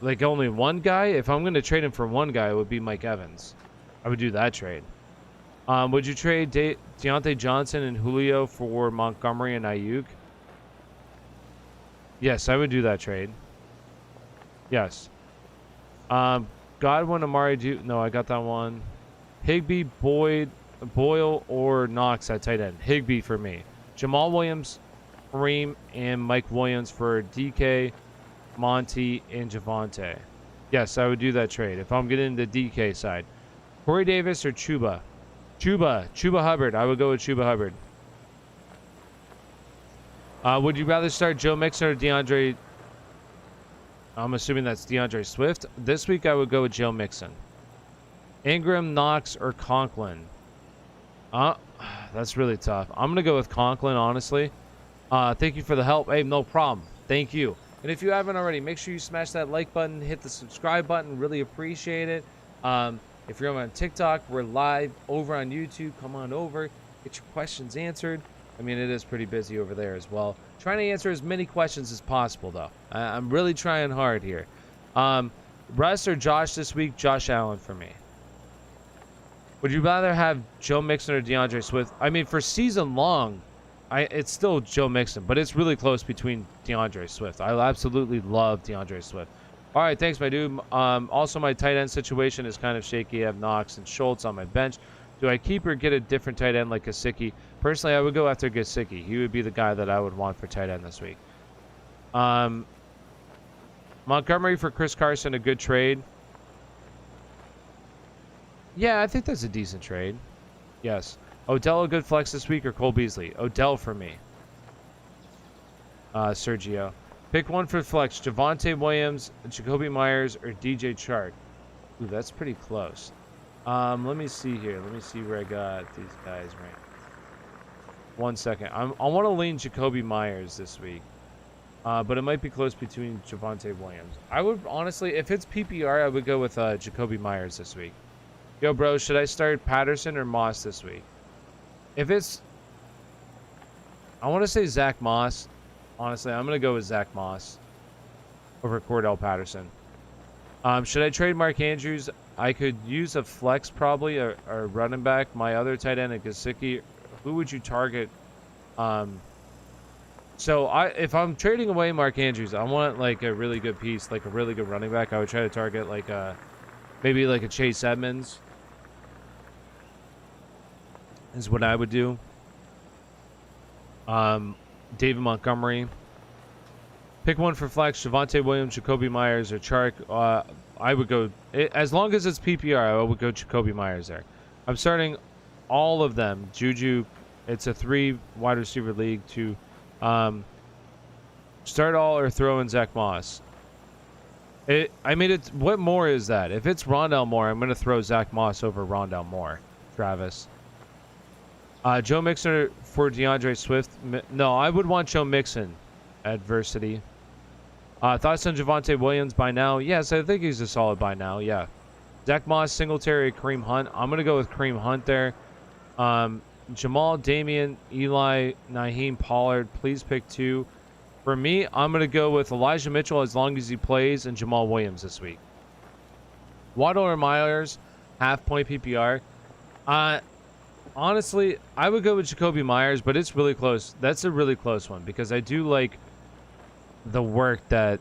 Like only one guy? If I'm going to trade him for one guy, it would be Mike Evans. I would do that trade. Would you trade Deontay Johnson and Julio for Montgomery and Ayuk? Yes, I would do that trade. Yes. Godwin, Amari, no, I got that one. Higbee, Boyle, or Knox at tight end. Higbee for me. Jamal Williams, Kareem, and Mike Williams for DK, Monty, and Javonte. Yes, I would do that trade if I'm getting the DK side. Corey Davis or Chuba? Chuba Hubbard. I would go with Chuba Hubbard. Would you rather start Joe Mixon or DeAndre? I'm assuming that's DeAndre Swift. This week I would go with Joe Mixon. Ingram, Knox, or Conklin? That's really tough. I'm going to go with Conklin, honestly. Thank you for the help. Hey, no problem. Thank you. And if you haven't already, make sure you smash that like button, hit the subscribe button. Really appreciate it. If you're on TikTok, we're live over on YouTube. Come on over. Get your questions answered. I mean, it is pretty busy over there as well. Trying to answer as many questions as possible, though. I'm really trying hard here. Russ or Josh this week? Josh Allen for me. Would you rather have Joe Mixon or DeAndre Swift? I mean, for season long, it's still Joe Mixon, but it's really close between DeAndre Swift. I absolutely love DeAndre Swift. All right, thanks, my dude. Also, my tight end situation is kind of shaky. I have Knox and Schultz on my bench. Do I keep or get a different tight end like Gesicki? Personally, I would go after Gesicki. He would be the guy that I would want for tight end this week. Montgomery for Chris Carson, a good trade. Yeah, I think that's a decent trade. Yes. Odell, a good flex this week, or Cole Beasley? Odell for me. Sergio. Pick one for flex. Javonte Williams, Jacoby Myers, or DJ Chark. Ooh, that's pretty close. Let me see here. Let me see where I got these guys ranked. 1 second. I want to lean Jacoby Myers this week. But it might be close between Javonte Williams. I would, honestly, if it's PPR, I would go with Jacoby Myers this week. Yo, bro, should I start Patterson or Moss this week? If it's... I want to say Zach Moss. Honestly, I'm going to go with Zach Moss over Cordell Patterson. Should I trade Mark Andrews? I could use a flex probably, or running back. My other tight end at Gesicki. Who would you target So if I'm trading away Mark Andrews, I want like a really good piece, like a really good running back. I would try to target like maybe like a Chase Edmonds is what I would do. David Montgomery. Pick one for flex: Javonte Williams, Jacoby Myers, or Chark. I would go as long as it's PPR. I would go Jacoby Myers there. I'm starting all of them. Juju. It's a 3 wide receiver league to start all or throw in Zach Moss. What more is that? If it's Rondell Moore, I'm going to throw Zach Moss over Rondell Moore. Travis. Joe Mixon for DeAndre Swift. No, I would want Joe Mixon. Adversity. Thoughts on Javonte Williams by now? Yes, I think he's a solid by now. Yeah. Zach Moss, Singletary, Kareem Hunt. I'm going to go with Kareem Hunt there. Jamal, Damian, Eli, Naheem, Pollard. Please pick 2. For me, I'm going to go with Elijah Mitchell as long as he plays and Jamal Williams this week. Waddle or Myers, half-point PPR. Honestly, I would go with Jacoby Myers, but it's really close. That's a really close one because I do like the work that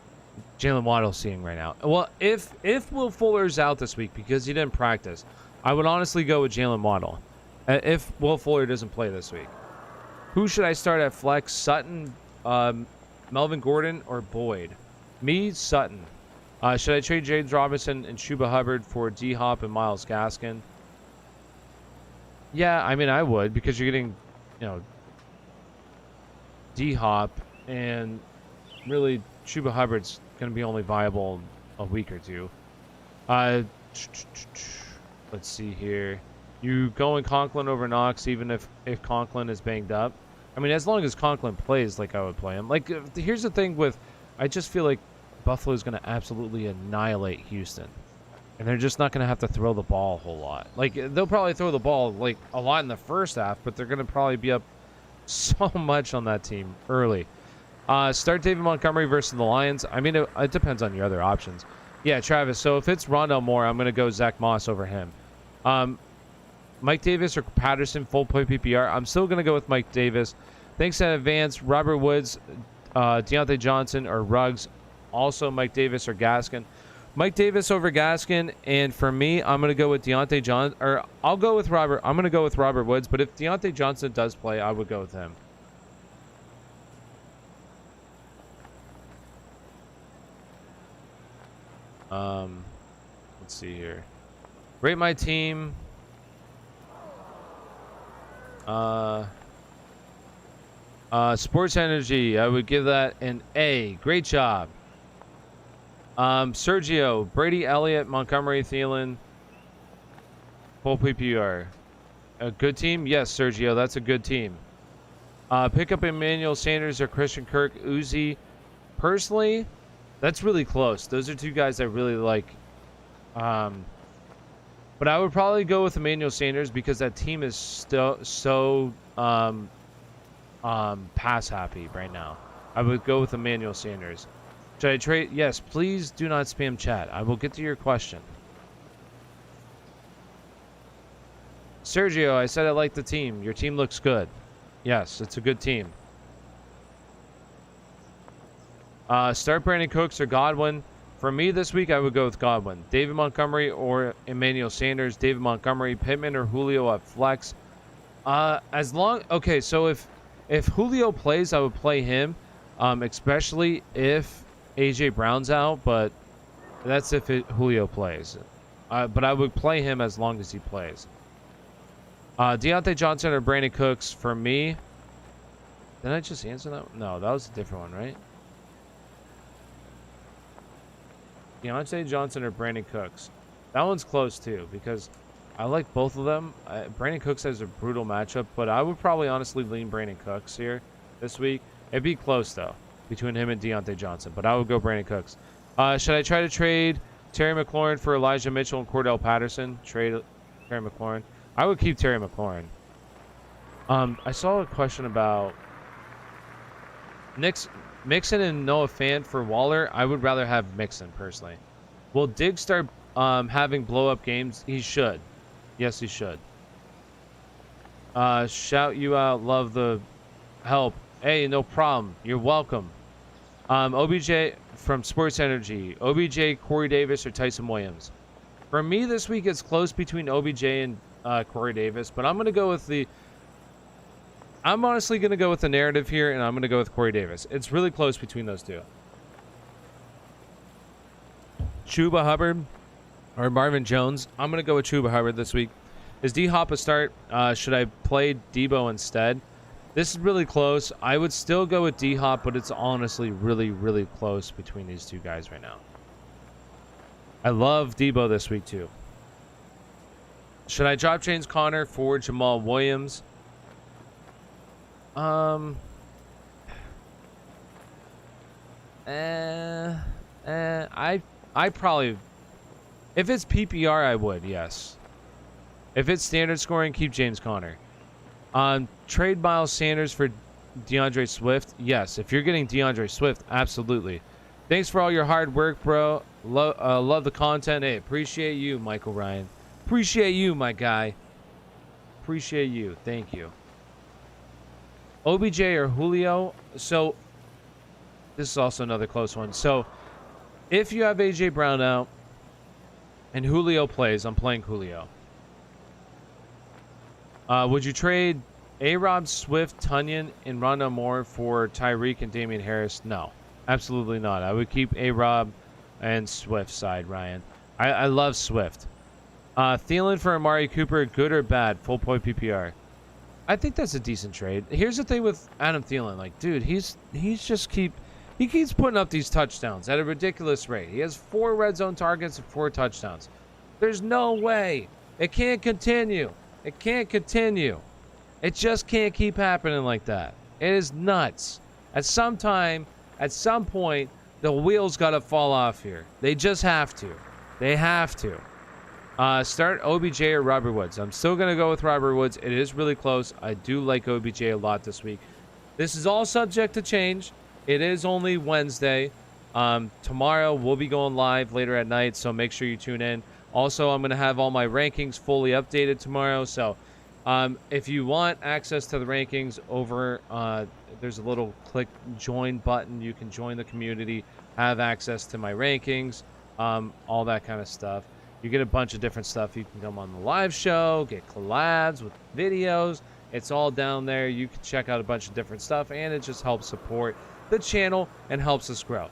Jalen Waddle's seeing right now. Well, if Will Fuller's out this week because he didn't practice, I would honestly go with Jalen Waddle. If Will Fuller doesn't play this week. Who should I start at flex? Sutton, Melvin Gordon, or Boyd? Me, Sutton. Should I trade James Robinson and Chuba Hubbard for D-Hop and Myles Gaskin? Yeah, I mean, I would because you're getting, D-Hop and really Chuba Hubbard's going to be only viable a week or two. Let's see here. You going Conklin over Knox even if Conklin is banged up? I mean, as long as Conklin plays, like, I would play him. Like, here's the thing with... I just feel like Buffalo's going to absolutely annihilate Houston. And they're just not going to have to throw the ball a whole lot. Like, they'll probably throw the ball, like, a lot in the first half, but they're going to probably be up so much on that team early. Start David Montgomery versus the Lions. I mean, it depends on your other options. Yeah, Travis, so if it's Rondell Moore, I'm going to go Zach Moss over him. Mike Davis or Patterson, full point PPR. I'm still going to go with Mike Davis. Thanks in advance. Robert Woods, Deontay Johnson, or Ruggs. Also Mike Davis or Gaskin. Mike Davis over Gaskin, and for me, I'm going to go with Deontay Johnson. Or I'll go with Robert. I'm going to go with Robert Woods, but if Deontay Johnson does play, I would go with him. Let's see here. Rate my team. Sports Energy, I would give that an A. Great job. Sergio, Brady, Elliott, Montgomery, Thielen, full PPR. A good team? Yes, Sergio, that's a good team. Pick up Emmanuel Sanders or Christian Kirk, Uzi. Personally, that's really close. Those are two guys I really like. But I would probably go with Emmanuel Sanders because that team is so pass happy right now. I would go with Emmanuel Sanders. Should I trade? Yes, please do not spam chat. I will get to your question. Sergio, I said I like the team. Your team looks good. Yes, it's a good team. Start Brandon Cooks or Godwin. For me this week, I would go with Godwin. David Montgomery or Emmanuel Sanders. David Montgomery, Pittman, or Julio at flex. Okay, so if Julio plays, I would play him, especially if AJ Brown's out. But that's if Julio plays. But I would play him as long as he plays. Deontay Johnson or Brandon Cooks for me. Did I just answer that? No, that was a different one, right? Deontay Johnson or Brandon Cooks. That one's close too because I like both of them. Brandon Cooks has a brutal matchup, but I would probably honestly lean Brandon Cooks here this week. It'd be close though between him and Deontay Johnson, but I would go Brandon Cooks. Should I try to trade Terry McLaurin for Elijah Mitchell and Cordell Patterson? Trade Terry McLaurin. I would keep Terry McLaurin. I saw a question about Mixon and Noah Fant for Waller. I would rather have Mixon personally. Will Diggs start having blow-up games? He should. Yes, he should. Shout you out. Love the help. Hey, no problem. You're welcome. OBJ from Sports Energy. OBJ, Corey Davis, or Tyson Williams. For me this week, it's close between OBJ and Corey Davis, but I'm going to go with the... I'm honestly going to go with the narrative here, and I'm going to go with Corey Davis. It's really close between those two. Chuba Hubbard or Marvin Jones. I'm going to go with Chuba Hubbard this week. Is D-Hop a start? Should I play Debo instead? This is really close. I would still go with D-Hop, but it's honestly really, really close between these two guys right now. I love Debo this week, too. Should I drop James Conner for Jamal Williams? I probably... If it's PPR, I would, yes. If it's standard scoring, keep James Conner. Trade Miles Sanders for DeAndre Swift. Yes, if you're getting DeAndre Swift, absolutely. Thanks for all your hard work, bro. Love the content. Hey, appreciate you, Michael Ryan. Appreciate you, my guy. Appreciate you. Thank you. OBJ or Julio. So, this is also another close one. So, if you have AJ Brown out and Julio plays, I'm playing Julio. Would you trade A-Rob, Swift, Tunyon, and Rondale Moore for Tyreek and Damian Harris? No, absolutely not. I would keep A-Rob and Swift side, Ryan. I love Swift. Thielen for Amari Cooper, good or bad? Full point PPR. I think that's a decent trade. Here's the thing with Adam Thielen. Like, dude, he keeps putting up these touchdowns at a ridiculous rate. He has 4 red zone targets and 4 touchdowns. There's no way. It can't continue. It can't continue. It just can't keep happening like that. It is nuts. At some time, at some point, the wheels got to fall off here. They just have to. They have to. Start OBJ or Robert Woods. I'm still going to go with Robert Woods. It is really close. I do like OBJ a lot this week. This is all subject to change. It is only Wednesday. Tomorrow, we'll be going live later at night, so make sure you tune in. Also, I'm going to have all my rankings fully updated tomorrow. So if you want access to the rankings over, there's a little click join button. You can join the community, have access to my rankings, all that kind of stuff. You get a bunch of different stuff. You can come on the live show, get collabs with videos. It's all down there. You can check out a bunch of different stuff, and it just helps support the channel and helps us grow.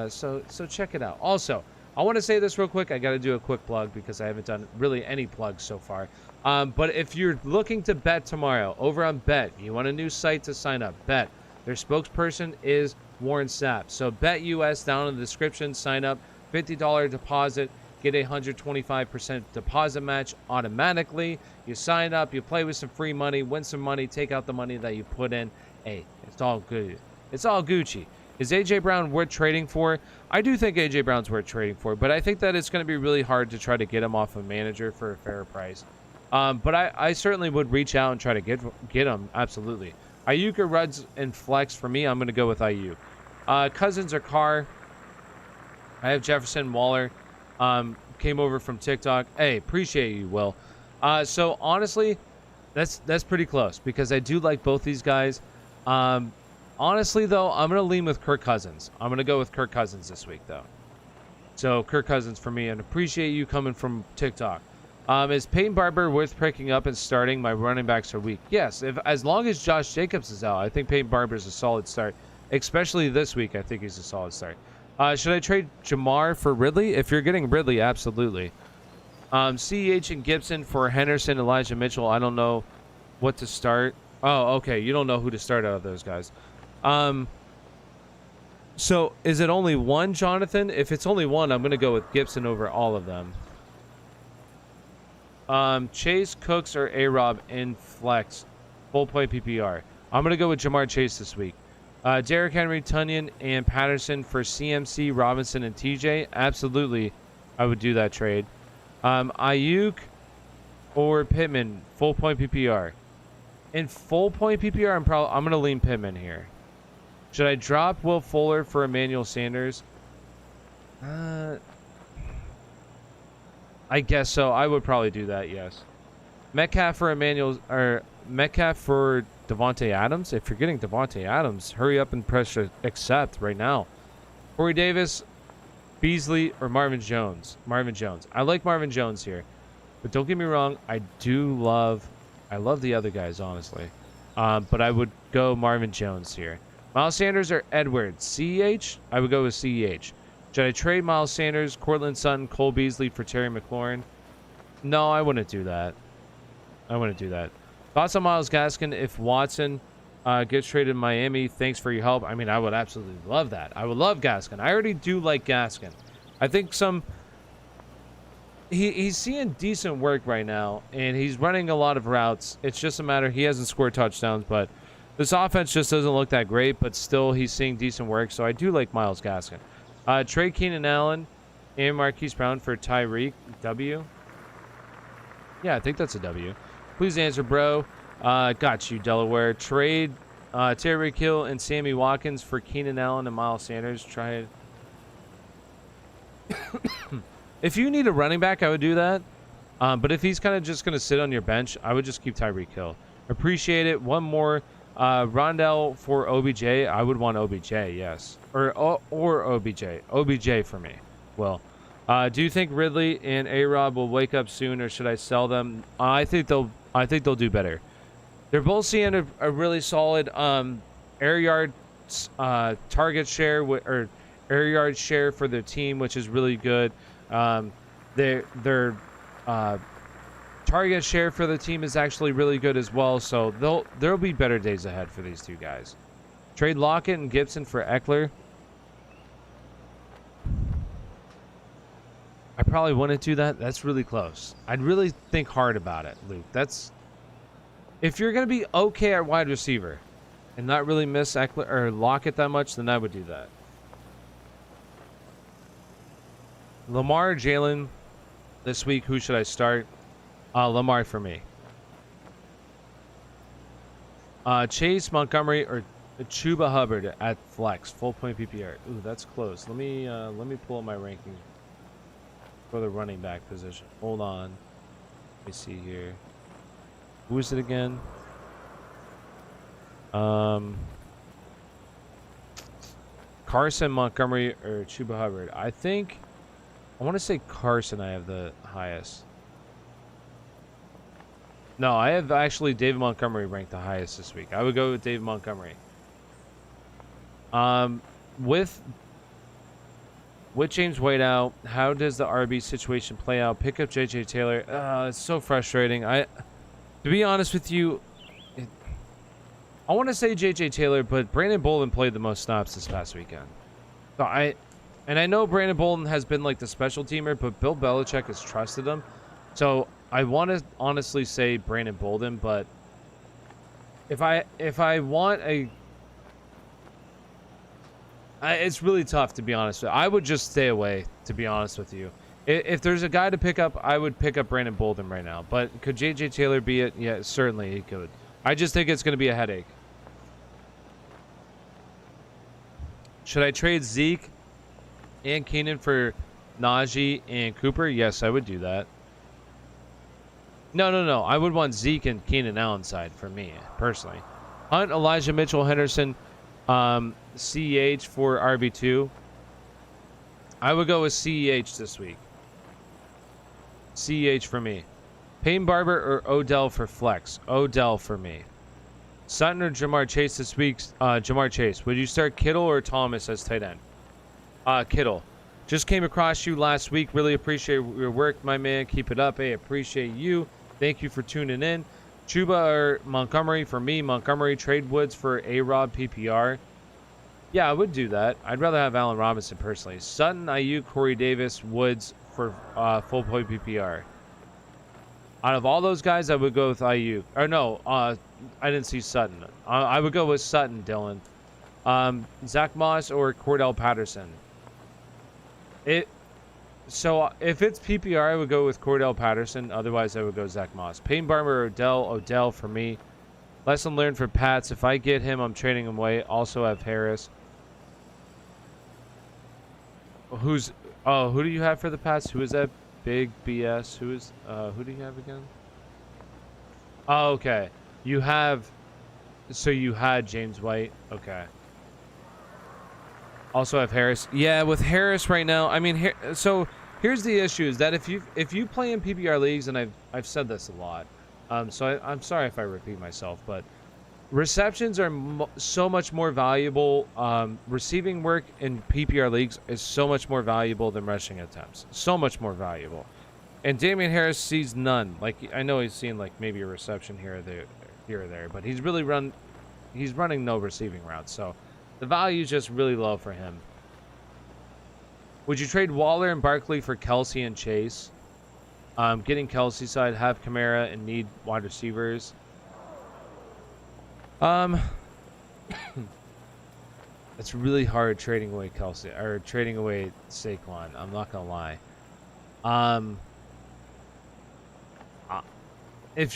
So check it out. Also, I want to say this real quick. I got to do a quick plug because I haven't done really any plugs so far. But if you're looking to bet tomorrow over on Bet, you want a new site to sign up, Bet. Their spokesperson is Warren Sapp. So Bet US down in the description. Sign up, $50 deposit. Get a 125% deposit match automatically. You sign up, you play with some free money, win some money, take out the money that you put in. Hey, it's all good. It's all Gucci. Is A.J. Brown worth trading for? I do think A.J. Brown's worth trading for, but I think that it's going to be really hard to try to get him off a manager for a fair price. But I certainly would reach out and try to get him, absolutely. Ayuk or Ruggs and flex for me, I'm going to go with Ayuk. Cousins or Carr? I have Jefferson, Waller. Came over from TikTok. Hey, appreciate you, Will. So honestly, that's pretty close because I do like both these guys. Honestly, though, I'm going to lean with Kirk Cousins. I'm going to go with Kirk Cousins this week, though. So, Kirk Cousins for me, and appreciate you coming from TikTok. Is Peyton Barber worth picking up and starting? My running backs are weak. Yes, as long as Josh Jacobs is out, I think Peyton Barber is a solid start. Especially this week, I think he's a solid start. Should I trade Jamar for Ridley? If you're getting Ridley, absolutely. CEH and Gibson for Henderson, Elijah Mitchell. I don't know what to start. Oh, okay. You don't know who to start out of those guys. So is it only one, Jonathan? If it's only one, I'm going to go with Gibson over all of them. Chase, Cooks, or A-Rob in flex. Full play PPR. I'm going to go with Jamar Chase this week. Derrick Henry, Tunyon, and Patterson for CMC, Robinson, and TJ. Absolutely, I would do that trade. Ayuk or Pittman, full point PPR. In full point PPR, I'm going to lean Pittman here. Should I drop Will Fuller for Emmanuel Sanders? I guess so. I would probably do that, yes. Metcalf for Emmanuel, or Metcalf for Devontae Adams. If you're getting Devontae Adams, hurry up and press accept right now. Corey Davis, Beasley, or Marvin Jones. Marvin Jones. I like Marvin Jones here, but don't get me wrong. I love the other guys, honestly. But I would go Marvin Jones here. Miles Sanders or Edwards? CEH? I would go with CEH. Should I trade Miles Sanders, Cortland Sutton, Cole Beasley for Terry McLaurin? No, I wouldn't do that. Thoughts on Myles Gaskin if Watson gets traded to Miami? Thanks for your help. I mean, I would absolutely love that. I would love Gaskin. I already do like Gaskin. I think he's seeing decent work right now, and he's running a lot of routes. It's just a matter he hasn't scored touchdowns, but this offense just doesn't look that great, but still he's seeing decent work, so I do like Myles Gaskin. Trade Keenan Allen and Marquise Brown for Tyreek. W? Yeah, I think that's a W. Please answer, bro. Got you, Delaware. Trade Tyreek Hill and Sammy Watkins for Keenan Allen and Miles Sanders. Try it. If you need a running back, I would do that. But if he's kind of just going to sit on your bench, I would just keep Tyreek Hill. Appreciate it. One more. Rondell for OBJ. I would want OBJ, yes. Or OBJ. OBJ for me. Well, do you think Ridley and A-Rob will wake up soon, or should I sell them? I think they'll do better. They're both seeing a really solid air yards target share or air yard share for their team, which is really good. Their target share for the team is actually really good as well, so there'll be better days ahead for these two guys. Trade Lockett and Gibson for Eckler. I probably wouldn't do that. That's really close. I'd really think hard about it, Luke. If you're gonna be okay at wide receiver and not really miss Eckler or Lockett that much, then I would do that. Lamar, Jalen this week. Who should I start? Lamar for me. Chase, Montgomery, or Chuba Hubbard at flex. Full point PPR. Ooh, that's close. Let me pull up my rankings for the running back position. Hold on. Let me see here. Who is it again? Carson, Montgomery, or Chuba Hubbard. I want to say Carson I have the highest. No, I have actually David Montgomery ranked the highest this week. I would go with David Montgomery. With James White out, how does the RB situation play out? Pick up JJ Taylor. It's so frustrating. To be honest with you, I want to say JJ Taylor, but Brandon Bolden played the most snaps this past weekend. So I know Brandon Bolden has been like the special teamer, but Bill Belichick has trusted him. So I want to honestly say Brandon Bolden, but if I want it's really tough, to be honest. I would just stay away, to be honest with you. If there's a guy to pick up, I would pick up Brandon Bolden right now. But could JJ Taylor be it? Yeah, certainly he could. I just think it's going to be a headache. Should I trade Zeke and Keenan for Najee and Cooper? Yes, I would do that. No. I would want Zeke and Keenan Allen side for me, personally. Hunt, Elijah Mitchell, Henderson, CEH for RB2. I would go with CEH this week. CEH for me. Payne Barber or Odell for flex. Odell for me. Sutton or Jamar Chase this week. Jamar Chase. Would you start Kittle or Thomas as tight end? Kittle. Just came across you last week. Really appreciate your work, my man. Keep it up. Hey, appreciate you. Thank you for tuning in. Chuba or Montgomery for me. Montgomery. Trade Woods for A-Rob PPR. Yeah, I would do that. I'd rather have Allen Robinson personally. Sutton, Ayuk, Corey Davis, Woods for full point PPR. Out of all those guys, I would go with Ayuk. Or no, I didn't see Sutton. I would go with Sutton, Dylan. Zach Moss or Cordell Patterson. So if it's PPR, I would go with Cordell Patterson. Otherwise, I would go Zach Moss. Payne Barber or Odell for me. Lesson learned for Pats. If I get him, I'm trading him away. Also have Harris. Who do you have for the Pats? Who is that? Big BS. Who do you have again? Oh, okay. You have, so you had James White. Okay. Also have Harris. Yeah, with Harris right now, I mean, so here's the issue: is that if you play in PPR leagues, and I've said this a lot, so I'm sorry if I repeat myself, but receptions are so much more valuable. Receiving work in PPR leagues is so much more valuable than rushing attempts. So much more valuable. And Damian Harris sees none. Like, I know he's seen like maybe a reception here or there, but he's running no receiving routes. So the value is just really low for him. Would you trade Waller and Barkley for Kelsey and Chase? Getting Kelsey side, have Kamara and need wide receivers. It's really hard trading away Kelsey or trading away Saquon. I'm not gonna lie. If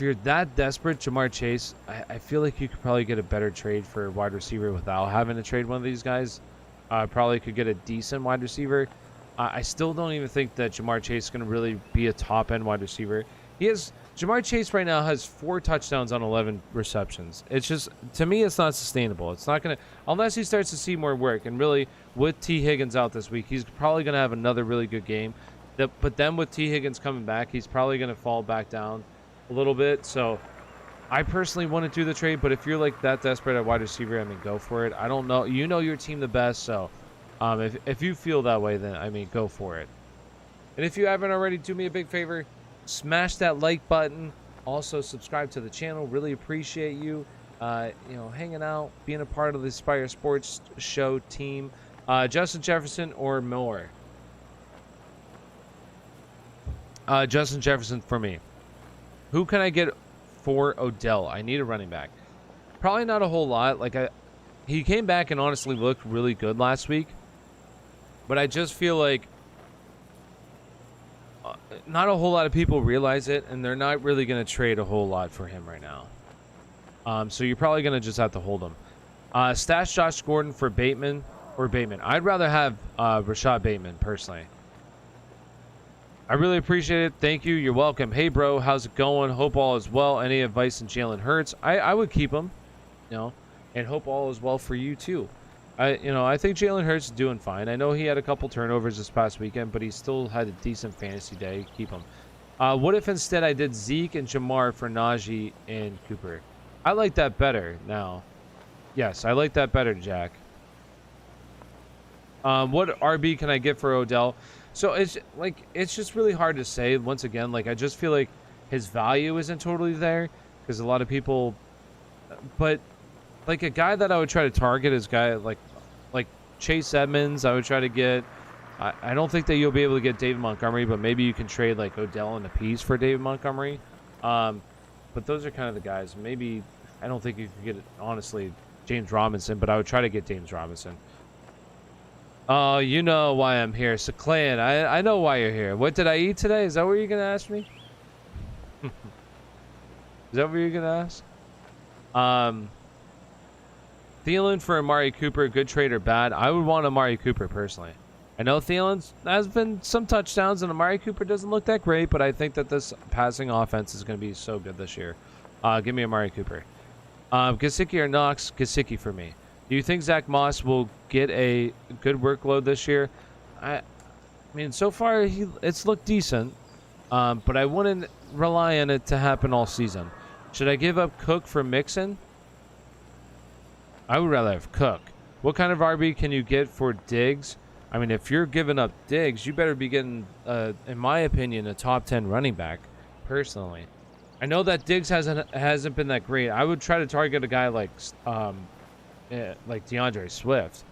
you're that desperate, Jamar Chase, I feel like you could probably get a better trade for a wide receiver without having to trade one of these guys. Probably could get a decent wide receiver. I still don't even think that Jamar Chase is going to really be a top-end wide receiver. Jamar Chase right now has 4 touchdowns on 11 receptions. It's just, to me, it's not sustainable. It's not going to, unless he starts to see more work. And really, with T. Higgins out this week, he's probably going to have another really good game. But then with T. Higgins coming back, he's probably going to fall back down a little bit. So I personally wouldn't do the trade, but if you're like that desperate at wide receiver, I mean, go for it. I don't know. You know your team the best, so if you feel that way, then I mean, go for it. And if you haven't already, do me a big favor, smash that like button. Also, subscribe to the channel. Really appreciate you, hanging out, being a part of the Spire Sports Show team. Justin Jefferson or Miller? Justin Jefferson for me. Who can I get for Odell? I need a running back. Probably not a whole lot. He came back and honestly looked really good last week. But I just feel like not a whole lot of people realize it, and they're not really going to trade a whole lot for him right now. So you're probably going to just have to hold him. Stash Josh Gordon for Bateman or Bateman. I'd rather have Rashad Bateman, personally. I really appreciate it. Thank you. You're welcome. Hey, bro. How's it going? Hope all is well. Any advice on Jalen Hurts? I would keep him, and hope all is well for you, too. I think Jalen Hurts is doing fine. I know he had a couple turnovers this past weekend, but he still had a decent fantasy day. Keep him. What if instead I did Zeke and Jamar for Najee and Cooper? I like that better now. Yes, I like that better, Jack. What RB can I get for Odell? So it's just really hard to say. Once again, I just feel like his value isn't totally there because a lot of people, but a guy that I would try to target is like Chase Edmonds. I would try to get. I don't think that you'll be able to get David Montgomery, but maybe you can trade Odell and a piece for David Montgomery. But those are kind of the guys. Maybe I don't think you can get honestly James Robinson, but I would try to get James Robinson. Oh, you know why I'm here. So, Clan, I know why you're here. What did I eat today? Is that what you're going to ask me? Is that what you're going to ask? Thielen for Amari Cooper, good trade or bad? I would want Amari Cooper, personally. I know Thielen has been some touchdowns, and Amari Cooper doesn't look that great, but I think that this passing offense is going to be so good this year. Give me Amari Cooper. Gesicki or Knox? Gesicki for me. Do you think Zach Moss will get a good workload this year? I mean, so far it's looked decent, but I wouldn't rely on it to happen all season. Should I give up Cook for Mixon? I would rather have Cook. What kind of RB can you get for Diggs? I mean, if you're giving up Diggs, you better be getting, in my opinion, a top 10 running back, personally. I know that Diggs hasn't been that great. I would try to target a guy like DeAndre Swift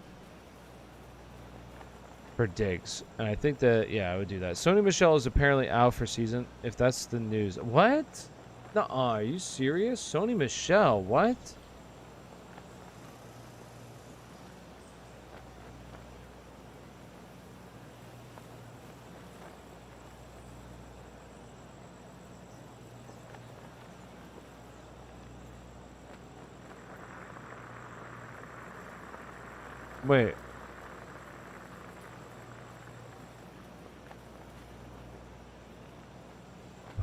for Diggs. And I think that, yeah, I would do that. Sony Michel is apparently out for season, if that's the news. What? No, are you serious? Sony Michel, what? Wait.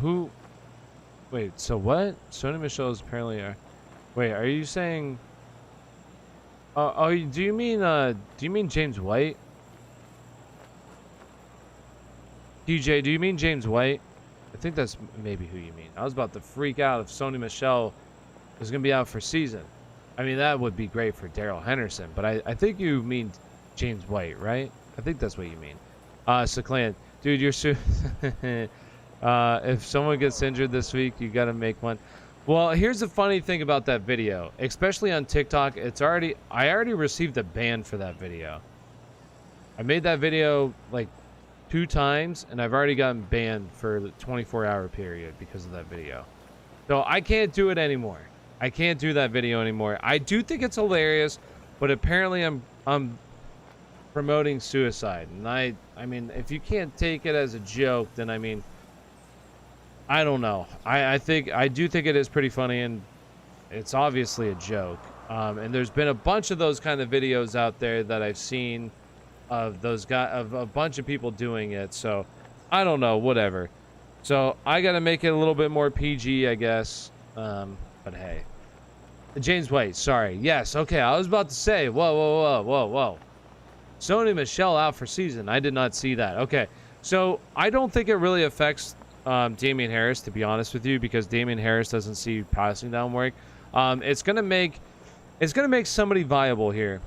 Who? Wait, so what? Sony Michelle is apparently. Wait, are you saying? Do you mean James White? DJ, do you mean James White? I think that's maybe who you mean. I was about to freak out if Sony Michelle is going to be out for season. I mean, that would be great for Daryl Henderson, but I think you mean James White, right? I think that's what you mean. So Clan, dude, you're if someone gets injured this week, you got to make one. Well, here's the funny thing about that video, especially on TikTok. I already received a ban for that video. I made that video like 2 times, and I've already gotten banned for the 24-hour period because of that video. So I can't do it anymore. I can't do that video anymore. I do think it's hilarious, but apparently I'm promoting suicide, and I mean, if you can't take it as a joke, then I mean, I don't know. I do think it is pretty funny, and it's obviously a joke. And there's been a bunch of those kind of videos out there that I've seen of those guys, of a bunch of people doing it. So I don't know, whatever. So I got to make it a little bit more PG, I guess. But hey, James White, sorry. Yes, okay. I was about to say, whoa. Sony Michelle out for season. I did not see that. Okay, so I don't think it really affects Damian Harris, to be honest with you, because Damian Harris doesn't see passing down work. It's gonna make somebody viable here.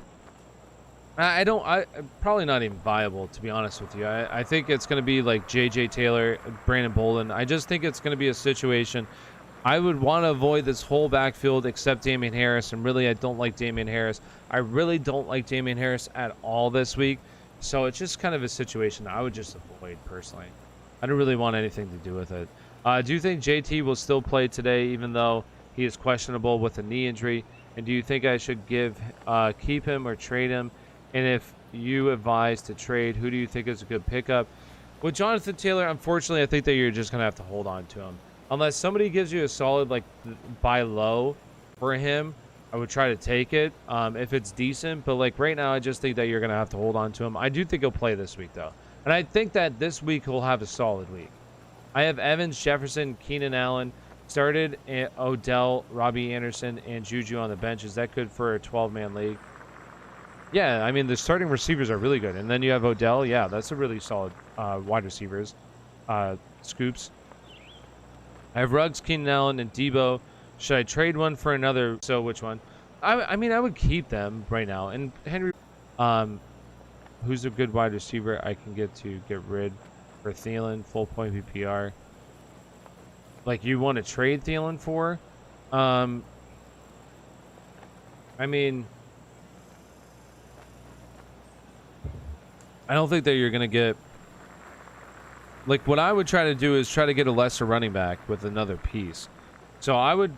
I probably not even viable, to be honest with you. I think it's gonna be like J.J. Taylor, Brandon Bolden. I just think it's gonna be a situation. I would want to avoid this whole backfield except Damian Harris, and really I don't like Damian Harris. I really don't like Damian Harris at all this week. So it's just kind of a situation I would just avoid personally. I don't really want anything to do with it. Do you think JT will still play today even though he is questionable with a knee injury? And do you think I should keep him or trade him? And if you advise to trade, who do you think is a good pickup? With Jonathan Taylor, unfortunately, I think that you're just going to have to hold on to him. Unless somebody gives you a solid, like, buy low for him, I would try to take it if it's decent. But, like, right now, I just think that you're going to have to hold on to him. I do think he'll play this week, though. And I think that this week he'll have a solid week. I have Evans, Jefferson, Keenan Allen, started Odell, Robbie Anderson, and Juju on the bench. Is that good for a 12-man league? Yeah, I mean, the starting receivers are really good. And then you have Odell. Yeah, that's a really solid wide receivers. Scoops. I have Ruggs, Keenan Allen, and Debo. Should I trade one for another? So which one? I mean, I would keep them right now. And Henry, who's a good wide receiver I can get rid for Thielen, full point PPR. Like, you want to trade Thielen for? I mean, I don't think that you're going to get... Like, what I would try to do is try to get a lesser running back with another piece. So I would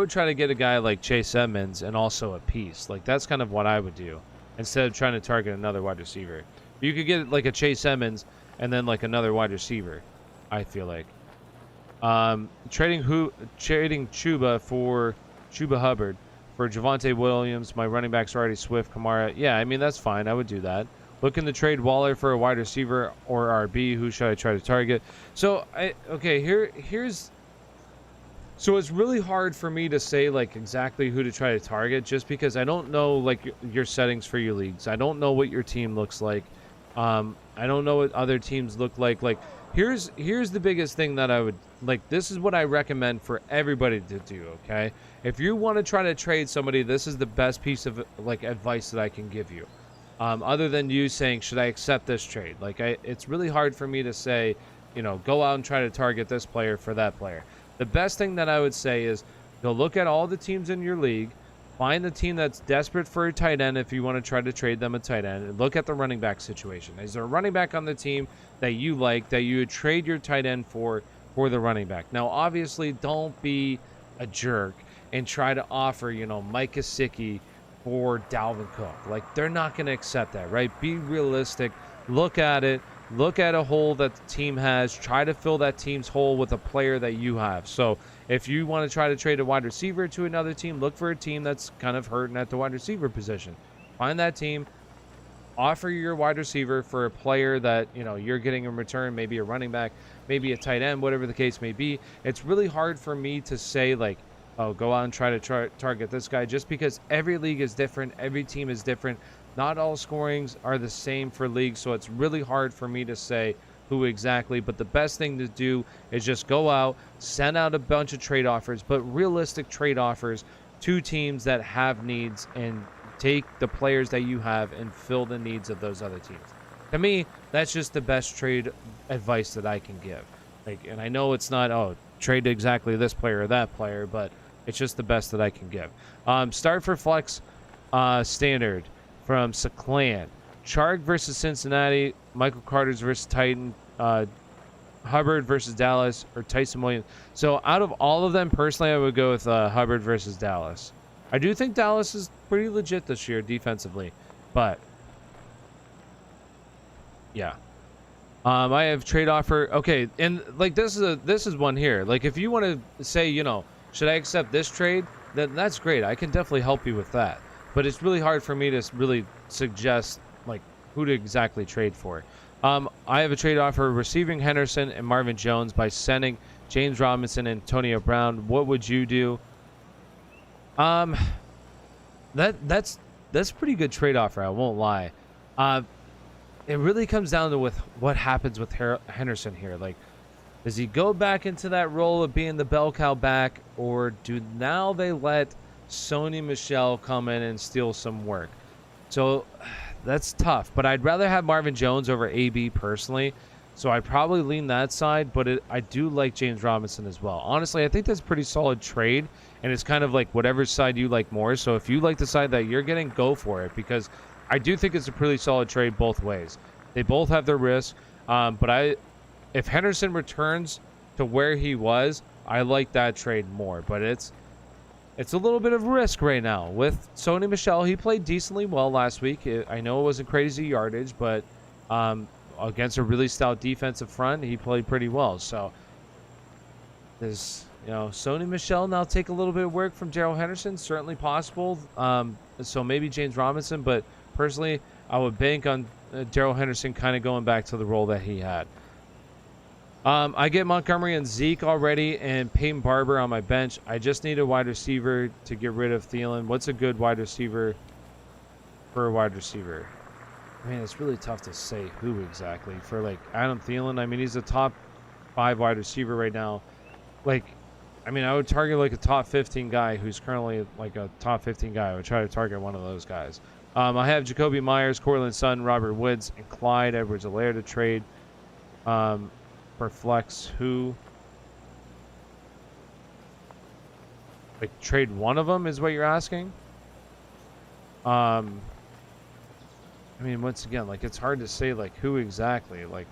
try to get a guy like Chase Edmonds and also a piece. Like, that's kind of what I would do instead of trying to target another wide receiver. You could get like a Chase Edmonds and then like another wide receiver, I feel like. Trading Chuba Hubbard for Javonte Williams. My running back's already Swift, Kamara. Yeah, I mean, that's fine. I would do that. Looking to trade Waller for a wide receiver or RB. Who should I try to target? So here's. So it's really hard for me to say like exactly who to try to target, just because I don't know like your settings for your leagues. I don't know what your team looks like. I don't know what other teams look like. Like here's the biggest thing that I would like. This is what I recommend for everybody to do. Okay, if you want to try to trade somebody, this is the best piece of like advice that I can give you. Other than you saying, should I accept this trade? Like, it's really hard for me to say, you know, go out and try to target this player for that player. The best thing that I would say is go look at all the teams in your league, find the team that's desperate for a tight end if you want to try to trade them a tight end, and look at the running back situation. Is there a running back on the team that you like that you would trade your tight end for the running back? Now, obviously, don't be a jerk and try to offer, you know, Mike Gesicki or Dalvin Cook. Like, they're not going to accept that, right? Be realistic. Look at it. Look at a hole that the team has. Try to fill that team's hole with a player that you have. So if you want to try to trade a wide receiver to another team, look for a team that's kind of hurting at the wide receiver position. Find that team. offer your wide receiver for a player that, you know, you're getting in return, maybe a running back, maybe a tight end, whatever the case may be. It's really hard for me to say like, oh, go out and try to target this guy, just because every league is different, every team is different. Not all scorings are the same for leagues, so it's really hard for me to say who exactly. But the best thing to do is just go out, send out a bunch of trade offers, but realistic trade offers to teams that have needs, and take the players that you have and fill the needs of those other teams. To me, that's just the best trade advice that I can give. Like, and I know it's not, oh, trade exactly this player or that player, but it's just the best that I can give. Start for flex standard from Seclan. Chark versus Cincinnati, Michael Carter's versus Titan, Hubbard versus Dallas, or Tyson Williams. So out of all of them, personally, I would go with Hubbard versus Dallas. I do think Dallas is pretty legit this year defensively, but yeah. I have trade offer. Okay, and like this is one here. Like if you want to say, you know, should I accept this trade? Then that's great. I can definitely help you with that. But it's really hard for me to really suggest like who to exactly trade for. I have a trade offer receiving Henderson and Marvin Jones by sending James Robinson and Antonio Brown. What would you do? That's a pretty good trade offer, I won't lie. It really comes down to with what happens with Henderson here. Like, does he go back into that role of being the bell cow back, or do now they let Sony Michel come in and steal some work? So that's tough, but I'd rather have Marvin Jones over AB personally, so I'd probably lean that side, but I do like James Robinson as well. Honestly, I think that's a pretty solid trade, and it's kind of like whatever side you like more. So if you like the side that you're getting, go for it, because I do think it's a pretty solid trade both ways. They both have their risk, but if Henderson returns to where he was, I like that trade more, but it's a little bit of risk right now with Sony Michel. He played decently well last week. I know it wasn't crazy yardage, but against a really stout defensive front, he played pretty well. So does, you know, Sony Michel now take a little bit of work from Gerald Henderson? Certainly possible. So maybe James Robinson, but personally, I would bank on Gerald Henderson kind of going back to the role that he had. I get Montgomery and Zeke already, and Peyton Barber on my bench. I just need a wide receiver to get rid of Thielen. What's a good wide receiver for a wide receiver? I mean, it's really tough to say who exactly. For, like, Adam Thielen, I mean, he's a top 5 wide receiver right now. Like, I mean, I would target, like, a top 15 guy who's currently, like, a top 15 guy. I would try to target one of those guys. I have Jacoby Myers, Cortland Sutton, Robert Woods, and Clyde Edwards-Helaire to trade. For flex, who? Like, trade one of them is what you're asking? I mean, once again, like, it's hard to say, like, who exactly. Like,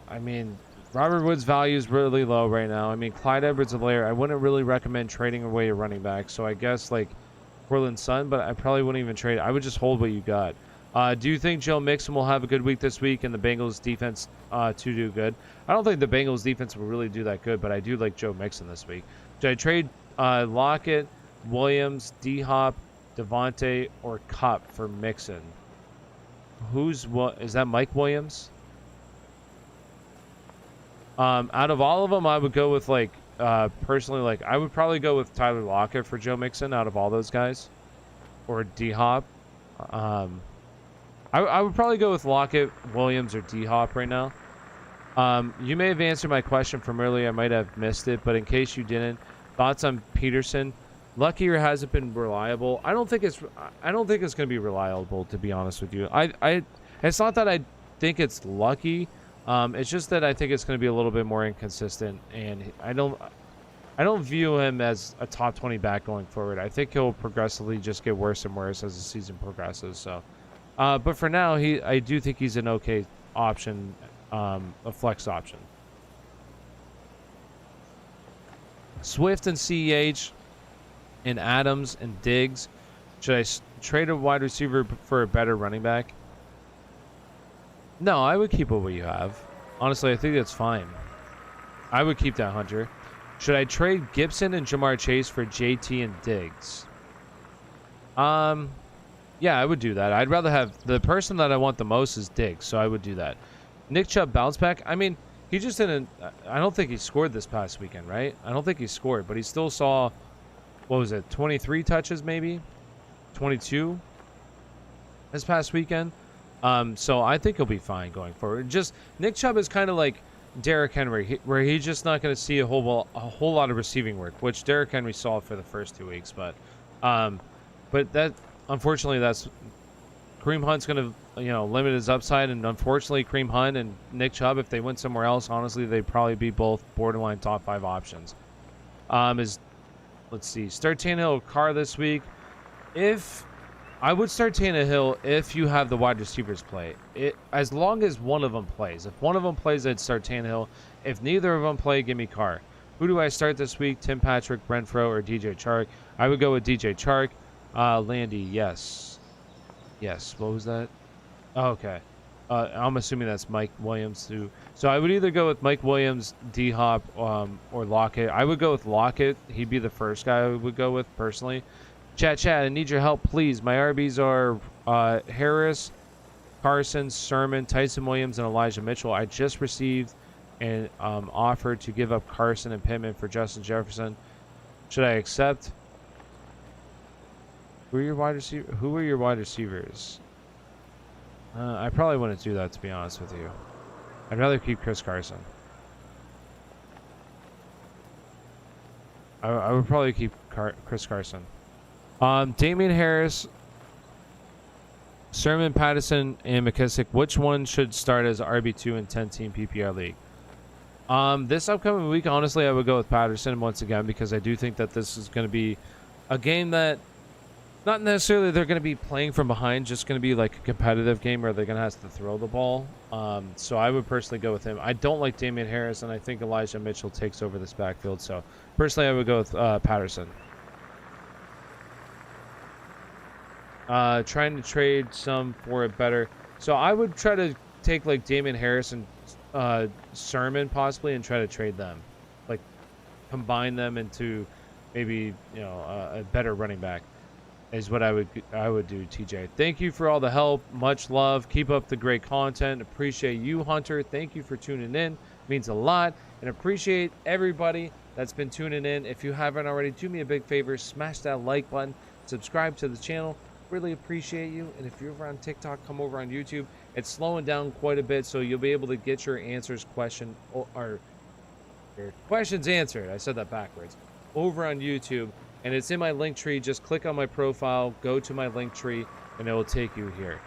I mean, Robert Woods' value is really low right now. I mean, Clyde Edwards-Helaire, I wouldn't really recommend trading away a running back. So I guess, like, Cortland Sutton, but I probably wouldn't even trade. I would just hold what you got. Do you think Joe Mixon will have a good week this week and the Bengals defense to do good? I don't think the Bengals defense will really do that good, but I do like Joe Mixon this week. Should I trade Lockett, Williams, D-Hop, Devontae, or Kupp for Mixon? Is that Mike Williams? Out of all of them, I would go with, like, personally, like, I would probably go with Tyler Lockett for Joe Mixon out of all those guys, or D-Hop. I would probably go with Lockett, Williams, or D-Hop right now. You may have answered my question from earlier. I might have missed it, but in case you didn't, thoughts on Peterson? Lucky or hasn't been reliable? I don't think it's going to be reliable, to be honest with you. It's not that I think it's lucky. It's just that I think it's going to be a little bit more inconsistent, and I don't view him as a top 20 back going forward. I think he'll progressively just get worse and worse as the season progresses. So. But for now, I do think he's an okay option, a flex option. Swift and CEH and Adams and Diggs. Should I trade a wide receiver for a better running back? No, I would keep what you have. Honestly, I think that's fine. I would keep that Hunter. Should I trade Gibson and Jamar Chase for JT and Diggs? Yeah, I would do that. I'd rather have the person that I want the most is Diggs, so I would do that. Nick Chubb bounce back. I mean, he just didn't. I don't think he scored this past weekend, right? I don't think he scored, but he still saw, what was it, 23 touches maybe, 22 this past weekend. So I think he'll be fine going forward. Just Nick Chubb is kind of like Derrick Henry, where he's just not going to see a whole lot of receiving work, which Derrick Henry saw for the first 2 weeks, but that. Unfortunately, that's Kareem Hunt's going to, limit his upside, and unfortunately, Kareem Hunt and Nick Chubb, if they went somewhere else, honestly, they'd probably be both borderline top 5 options. Let's see, start Tannehill Carr this week. I would start Tannehill if you have the wide receivers play. As long as one of them plays. If one of them plays, I'd start Tannehill. If neither of them play, give me Carr. Who do I start this week? Tim Patrick, Renfro, or DJ Chark? I would go with DJ Chark. Landy, yes. Yes, what was that? Oh, okay. I'm assuming that's Mike Williams too. So I would either go with Mike Williams, D-Hop, or Lockett. I would go with Lockett. He'd be the first guy I would go with personally. Chat, I need your help, please. My RBs are Harris, Carson, Sermon, Tyson Williams, and Elijah Mitchell. I just received an offer to give up Carson and Pittman for Justin Jefferson. Should I accept? Who are your wide receivers? I probably wouldn't do that, to be honest with you. I'd rather keep Chris Carson. I would probably keep Chris Carson. Damian Harris, Sermon, Patterson, and McKissick. Which one should start as RB2 in 10-team PPR league? This upcoming week, honestly, I would go with Patterson once again, because I do think that this is going to be a game that not necessarily they're going to be playing from behind, just going to be like a competitive game where they're going to have to throw the ball. So I would personally go with him. I don't like Damian Harris, and I think Elijah Mitchell takes over this backfield. So personally, I would go with Patterson. Trying to trade some for a better. So I would try to take like Damian Harris and Sermon possibly and try to trade them. Like combine them into maybe, a better running back. Is what I would do, TJ. Thank you for all the help. Much love. Keep up the great content. Appreciate you, Hunter. Thank you for tuning in. Means a lot. And appreciate everybody that's been tuning in. If you haven't already, do me a big favor. Smash that like button. Subscribe to the channel. Really appreciate you. And if you're over on TikTok, come over on YouTube. It's slowing down quite a bit, so you'll be able to get your your questions answered. I said that backwards. Over on YouTube. And it's in my link tree. Just click on my profile, go to my link tree, and it will take you here.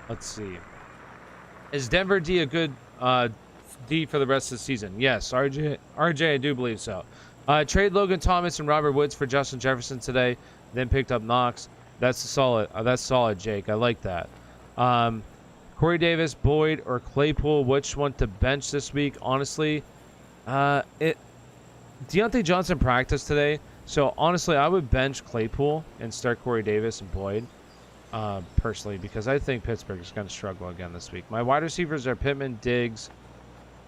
Let's see. Is Denver D a good D for the rest of the season? Yes, RJ, I do believe so. Trade Logan Thomas and Robert Woods for Justin Jefferson today, then picked up Knox. That's solid. That's solid, Jake. I like that. Corey Davis, Boyd, or Claypool, which one to bench this week? Honestly, Deontay Johnson practiced today, so honestly, I would bench Claypool and start Corey Davis and Boyd, personally, because I think Pittsburgh is going to struggle again this week. My wide receivers are Pittman, Diggs,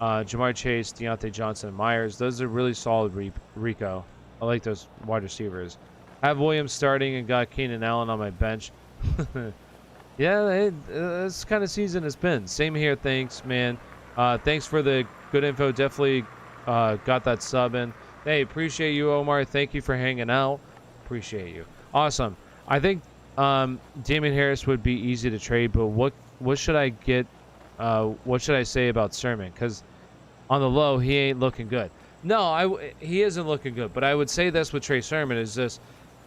Jamar Chase, Deontay Johnson, and Myers. Those are really solid, Rico. I like those wide receivers. I have Williams starting and got Keenan Allen on my bench. Yeah, this kind of season it's been. Same here, thanks, man. Thanks for the good info. Definitely got that sub in. Hey, appreciate you, Omar. Thank you for hanging out. Appreciate you. Awesome. I think Damian Harris would be easy to trade, but what should I get? What should I say about Sermon? Because on the low, he ain't looking good. No, he isn't looking good. But I would say this with Trey Sermon is this,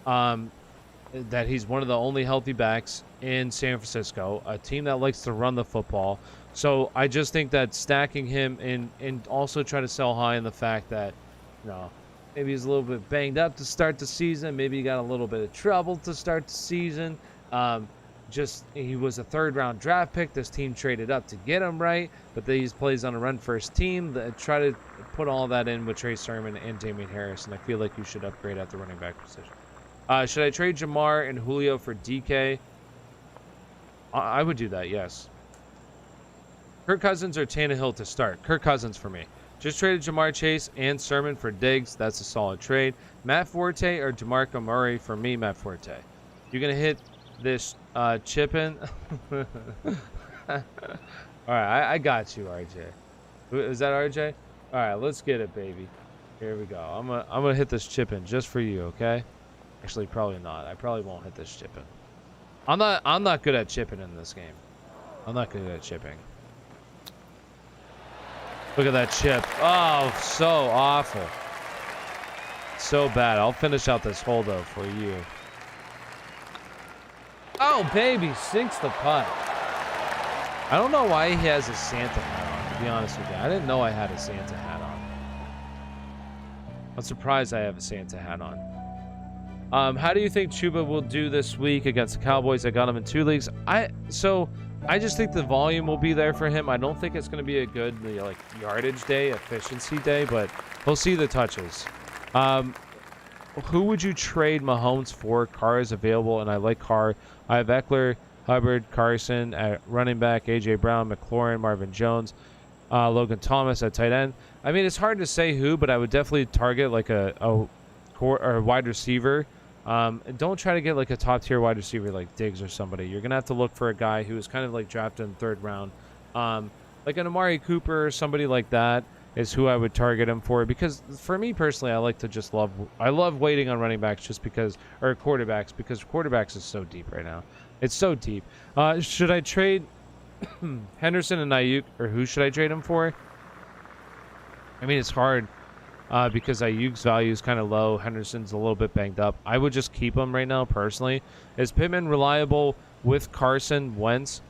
that he's one of the only healthy backs in San Francisco, a team that likes to run the football. So I just think that stacking him and also try to sell high in the fact that, maybe he's a little bit banged up to start the season. Maybe he got a little bit of trouble to start the season. He was a third-round draft pick. This team traded up to get him right, but he plays on a run-first team. Try to put all that in with Trey Sermon and Damian Harris, and I feel like you should upgrade at the running back position. Should I trade Jamar and Julio for DK? I would do that, yes. Kirk Cousins or Tannehill to start? Kirk Cousins for me. Just traded Jamar Chase and Sermon for Diggs. That's a solid trade. Matt Forte or DeMarco Murray? For me, Matt Forte. You're gonna hit this chip in. All right, I got you, RJ. Is that RJ? All right, let's get it, baby. Here we go. I'm gonna hit this chip in just for you, okay? Actually, probably not. I probably won't hit this chip in. I'm not good at chipping in this game. I'm not good at chipping. Look at that chip. Oh, so awful. So bad. I'll finish out this hole though for you. Oh, baby, sinks the putt. I don't know why he has a Santa hat on, to be honest with you. I didn't know I had a Santa hat on. I'm surprised I have a Santa hat on. How do you think Chuba will do this week against the Cowboys? I got him in 2 leagues. I just think the volume will be there for him. I don't think it's going to be a good like yardage day, efficiency day, but he'll see the touches. Who would you trade Mahomes for? Carr is available, and I like Carr. I have Eckler, Hubbard, Carson at running back, A.J. Brown, McLaurin, Marvin Jones, Logan Thomas at tight end. I mean, it's hard to say who, but I would definitely target like a wide receiver. Don't try to get like a top-tier wide receiver like Diggs or somebody. You're going to have to look for a guy who is kind of like drafted in the 3rd round. Like an Amari Cooper or somebody like that is who I would target him for, because for me personally, I like to just I love waiting on running backs just because, or quarterbacks, because quarterbacks is so deep right now. It's so deep. Should I trade Henderson and Ayuk, or who should I trade him for? I mean, it's hard because Ayuk's value is kind of low. Henderson's a little bit banged up. I would just keep him right now personally. Is Pittman reliable with Carson Wentz?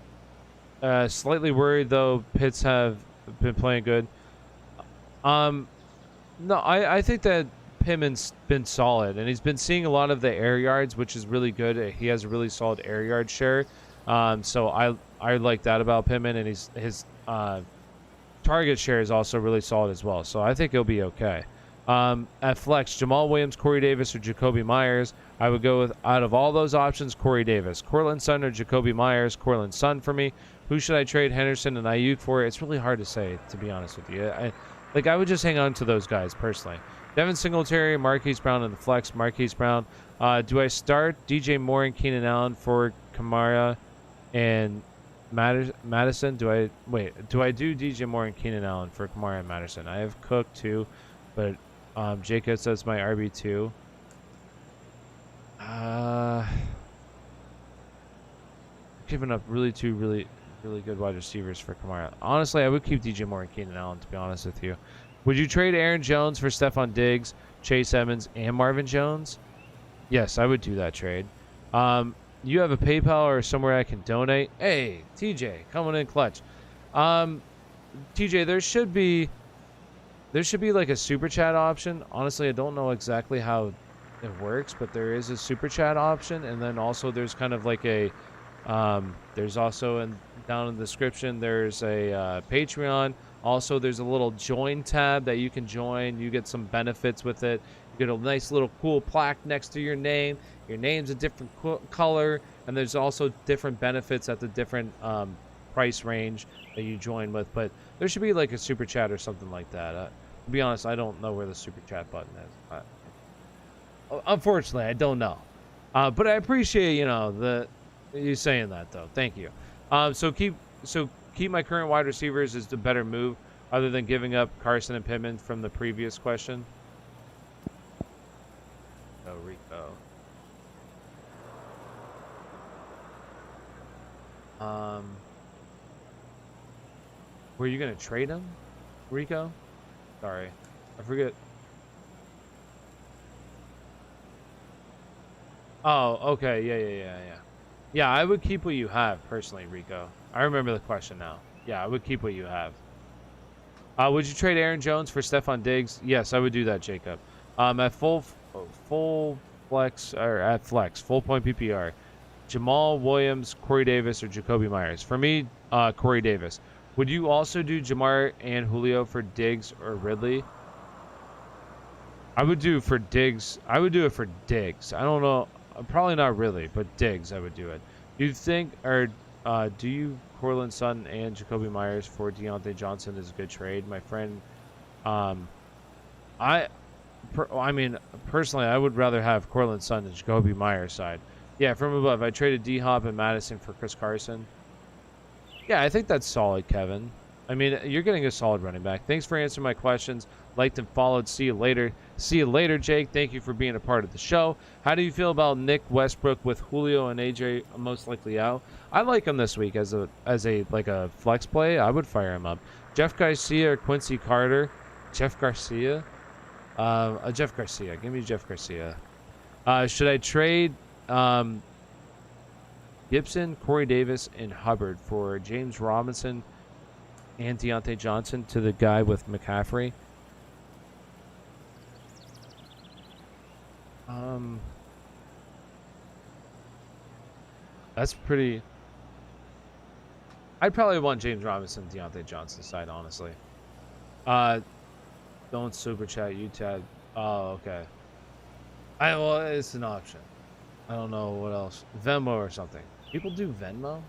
Slightly worried though. Pitts have been playing good. No, I think that Pittman's been solid, and he's been seeing a lot of the air yards, which is really good. He has a really solid air yard share. So I like that about Pittman, and his target share is also really solid as well. So I think he'll be okay. At flex, Jamal Williams, Corey Davis, or Jacoby Myers. I would go with, out of all those options, Corey Davis. Cortland Sutton or Jacoby Myers. Cortland Sutton for me. Who should I trade Henderson and Ayuk for? It's really hard to say, to be honest with you. I would just hang on to those guys personally. Devin Singletary, Marquise Brown in the flex. Marquise Brown. Do I start DJ Moore and Keenan Allen for Kamara and Madison? Do I do DJ Moore and Keenan Allen for Kamara and Madison? I have Cook too, but Jacob says my RB2. Giving up really good wide receivers for Kamara. Honestly, I would keep DJ Moore and Keenan Allen, to be honest with you. Would you trade Aaron Jones for Stephon Diggs, Chase Edmonds, and Marvin Jones? Yes, I would do that trade. You have a PayPal or somewhere I can donate? Hey, TJ, coming in clutch. TJ, there should be like a super chat option. Honestly, I don't know exactly how it works, but there is a super chat option, and then also there's kind of like a there's also down in the description there's a Patreon. Also, there's a little join tab that you can join. You get some benefits with it. You get a nice little cool plaque next to your name. Your name's a different color, and there's also different benefits at the different price range that you join with. But there should be like a super chat or something like that. To be honest, I don't know where the super chat button is. Unfortunately, I don't know. But I appreciate you saying that though. Thank you. So keep my current wide receivers is the better move, other than giving up Carson and Pittman from the previous question. Oh, Rico. Were you gonna trade him, Rico? Sorry, I forget. Oh, okay, yeah. Yeah, I would keep what you have, personally, Rico. I remember the question now. Yeah, I would keep what you have. Would you trade Aaron Jones for Stephon Diggs? Yes, I would do that, Jacob. At full flex, or at flex, full point PPR, Jamal Williams, Corey Davis, or Jacoby Myers. For me, Corey Davis. Would you also do Jamar and Julio for Diggs or Ridley? I would do for Diggs. I would do it for Diggs. I don't know. Probably not really, but Diggs, I would do it. Do you think, or do you Cortland Sutton and Jacoby Myers for Deontay Johnson is a good trade, my friend? I mean, personally, I would rather have Cortland Sutton and Jacoby Myers side. Yeah, from above. I traded D-Hop and Madison for Chris Carson. Yeah, I think that's solid, Kevin. I mean, you're getting a solid running back. Thanks for answering my questions. Liked and followed. See you later. See you later, Jake. Thank you for being a part of the show. How do you feel about Nick Westbrook with Julio and AJ most likely out? I like him this week as a like a flex play. I would fire him up. Jeff Garcia or Quincy Carter? Jeff Garcia. Jeff Garcia. Give me Jeff Garcia. Should I trade Gibson, Corey Davis, and Hubbard for James Robinson and Deontay Johnson to the guy with McCaffrey? That's pretty... I'd probably want James Robinson, Deontay Johnson side, honestly. Don't super chat you, Ted. Oh, okay. Well, it's an option. I don't know what else. Venmo or something. People do Venmo?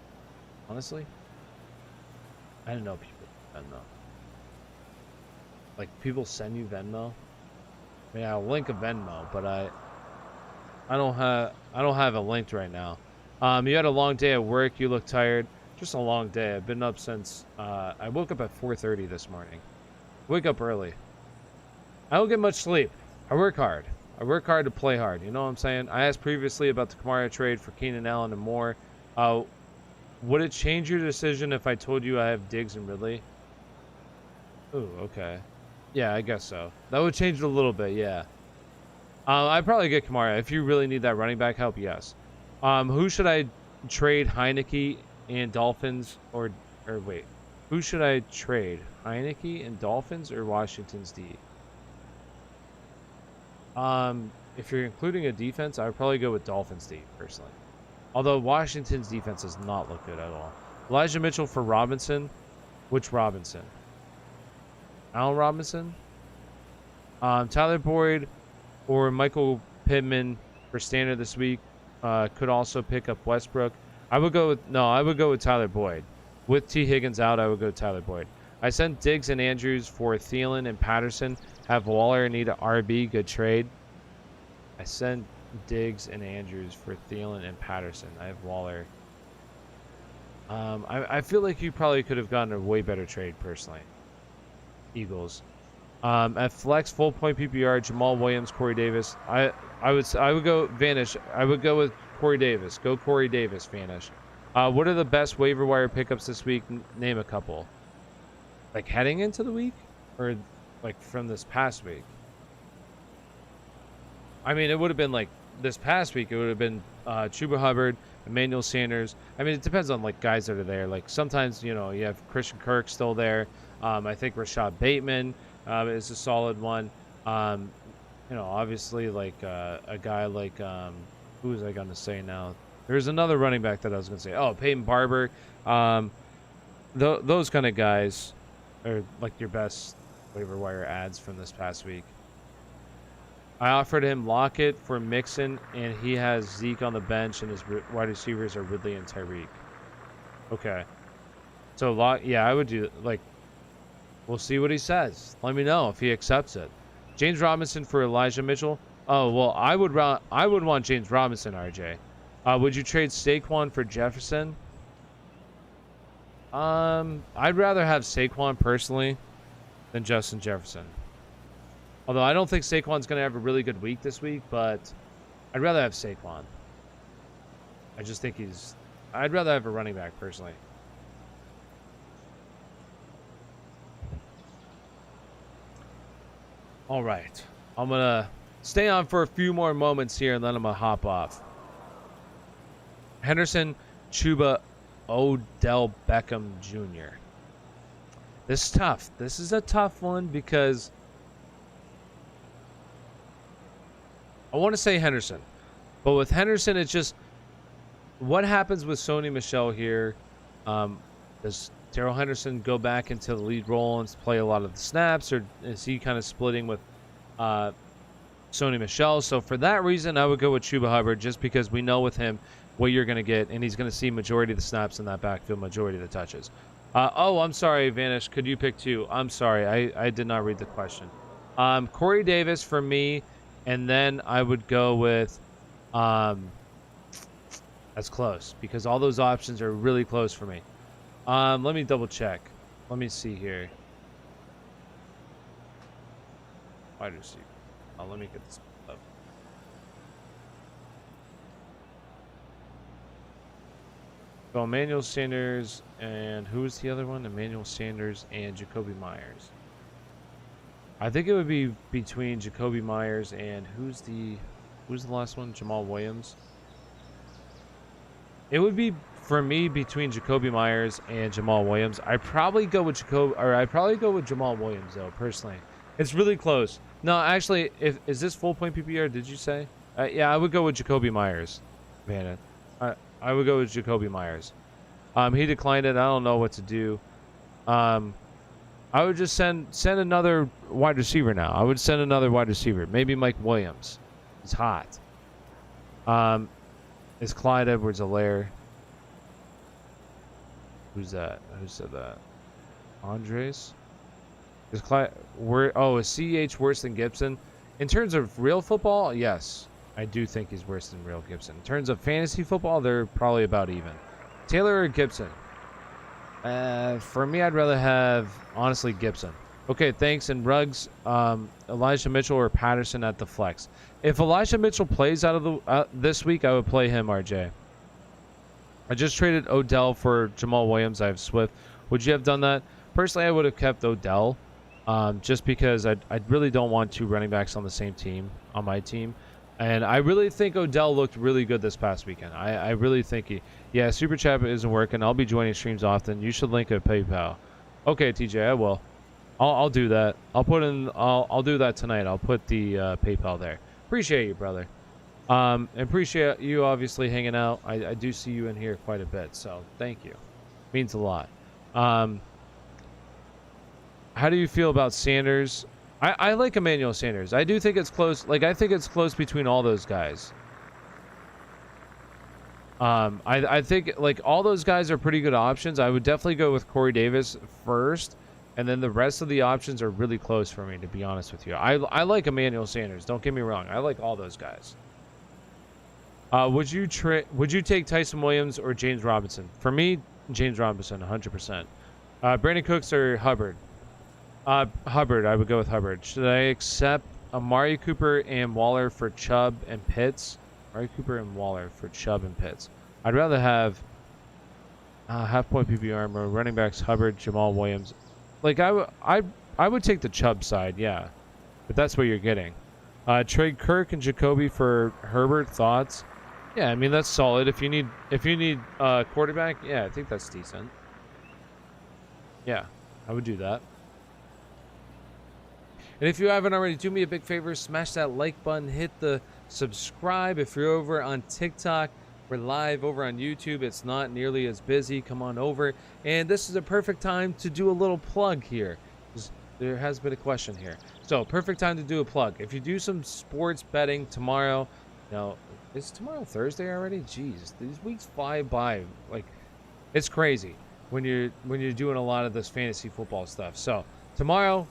Honestly? I didn't know people do Venmo. Like, people send you Venmo? I mean, I'll link a Venmo, but I don't have it linked right now. You had a long day at work. You look tired. Just a long day. I've been up since I woke up at 4:30 this morning. Wake up early. I don't get much sleep. I work hard. I work hard to play hard. You know what I'm saying? I asked previously about the Kamara trade for Keenan Allen and more. Would it change your decision if I told you I have Diggs and Ridley? Ooh, okay. Yeah, I guess so. That would change it a little bit, yeah. I'd probably get Kamara. If you really need that running back help, yes. Who should I trade? Heineke and Dolphins or wait. Who should I trade? Heineke and Dolphins or Washington's D? If you're including a defense, I would probably go with Dolphins D, personally. Although Washington's defense does not look good at all. Elijah Mitchell for Robinson. Which Robinson? Allen Robinson? Tyler Boyd or Michael Pittman for standard this week. Could also pick up Westbrook. I would go with Tyler Boyd. With T. Higgins out, I would go Tyler Boyd. I sent Diggs and Andrews for Thielen and Patterson. Have Waller and need a RB. Good trade. I sent Diggs and Andrews for Thielen and Patterson. I have Waller. I feel like you probably could have gotten a way better trade personally. Eagles. At flex, full point PPR, Jamal Williams, Corey Davis. I would go Vanish. I would go with Corey Davis. Go Corey Davis, Vanish. What are the best waiver wire pickups this week? Name a couple. Like heading into the week, or like from this past week? I mean, it would have been like this past week. It would have been Chuba Hubbard, Emmanuel Sanders. I mean, it depends on like guys that are there. Like sometimes you have Christian Kirk still there. I think Rashad Bateman is a solid one. Obviously like a guy like who was I going to say now? There's another running back that I was going to say. Oh, Peyton Barber. Those kind of guys are like your best waiver wire ads from this past week. I offered him Lockett for Mixon, and he has Zeke on the bench, and his wide receivers are Ridley and Tyreek. Okay. So, I would do, like, we'll see what he says. Let me know if he accepts it. James Robinson for Elijah Mitchell. Oh, well, I would want James Robinson, RJ. Would you trade Saquon for Jefferson? I'd rather have Saquon personally than Justin Jefferson. Although I don't think Saquon's going to have a really good week this week, but I'd rather have Saquon. I just think I'd rather have a running back personally. All right. I'm going to stay on for a few more moments here, and then I'm going to hop off. Henderson, Chuba, Odell Beckham Jr. This is tough. This is a tough one because I want to say Henderson. But with Henderson, it's just what happens with Sony Michel here. Does Darrell Henderson go back into the lead role and play a lot of the snaps, or is he kind of splitting with Sony Michel? So for that reason, I would go with Chuba Hubbard, just because we know with him what you're going to get, and he's going to see majority of the snaps in that backfield, majority of the touches. I'm sorry, Vanish. Could you pick two? I'm sorry. I did not read the question. Corey Davis for me, and then I would go with That's close because all those options are really close for me. Let me double check. Let me see here. Wide receiver. Oh, let me get this up. So Emmanuel Sanders and who was the other one? Emmanuel Sanders and Jacoby Myers. I think it would be between Jacoby Myers and who's the last one? Jamal Williams. It would be for me between Jacoby Myers and Jamal Williams. I'd probably go with Jamal Williams though, personally. It's really close. No, actually, is this full point PPR? Did you say? Yeah, I would go with Jacoby Myers. Man, I would go with Jacoby Myers. He declined it. I don't know what to do. I would just send another wide receiver now. I would send another wide receiver. Maybe Mike Williams. He's hot. Is Clyde Edwards-Helaire? Who's that? Who said that? Andres? Is Clyde... is CEH worse than Gibson? In terms of real football, yes. I do think he's worse than real Gibson. In terms of fantasy football, they're probably about even. Taylor or Gibson? For me, I'd rather have, honestly, Gibson. Okay, thanks. And Ruggs, Elijah Mitchell or Patterson at the flex. If Elijah Mitchell plays out of the this week, I would play him, RJ. I just traded Odell for Jamal Williams. I have Swift. Would you have done that? Personally, I would have kept Odell, just because I really don't want two running backs on the same team, on my team. And I really think Odell looked really good this past weekend. I really think he... Yeah, Super Chat isn't working. I'll be joining streams often. You should link a PayPal. Okay, TJ, I will. I'll do that. I'll do that tonight. I'll put the PayPal there. Appreciate you, brother. And appreciate you obviously hanging out. I do see you in here quite a bit, so thank you. Means a lot. How do you feel about Sanders? I like Emmanuel Sanders. I do think it's close. Like, I think it's close between all those guys. I think, like, all those guys are pretty good options. I would definitely go with Corey Davis first, and then the rest of the options are really close for me, to be honest with you. I like Emmanuel Sanders. Don't get me wrong. I like all those guys. Would you take Tyson Williams or James Robinson? For me, James Robinson, 100%. Brandon Cooks or Hubbard? Hubbard. I would go with Hubbard. Should I accept Amari Cooper and Waller for Chubb and Pitts? Amari Cooper and Waller for Chubb and Pitts. I'd rather have half-point PPR or running backs Hubbard, Jamal Williams. Like, I would take the Chubb side, yeah. But that's what you're getting. Trade Kirk and Jacoby for Herbert. Thoughts? Yeah, I mean, that's solid. If you need quarterback, yeah, I think that's decent. Yeah, I would do that. And if you haven't already, do me a big favor, smash that like button, hit the subscribe. If you're over on TikTok, we're live over on YouTube. It's not nearly as busy. Come on over. And this is a perfect time to do a little plug here. There has been a question here. So, perfect time to do a plug. If you do some sports betting tomorrow, is tomorrow Thursday already? Jeez, these weeks fly by. Like, it's crazy when you're doing a lot of this fantasy football stuff. So, tomorrow,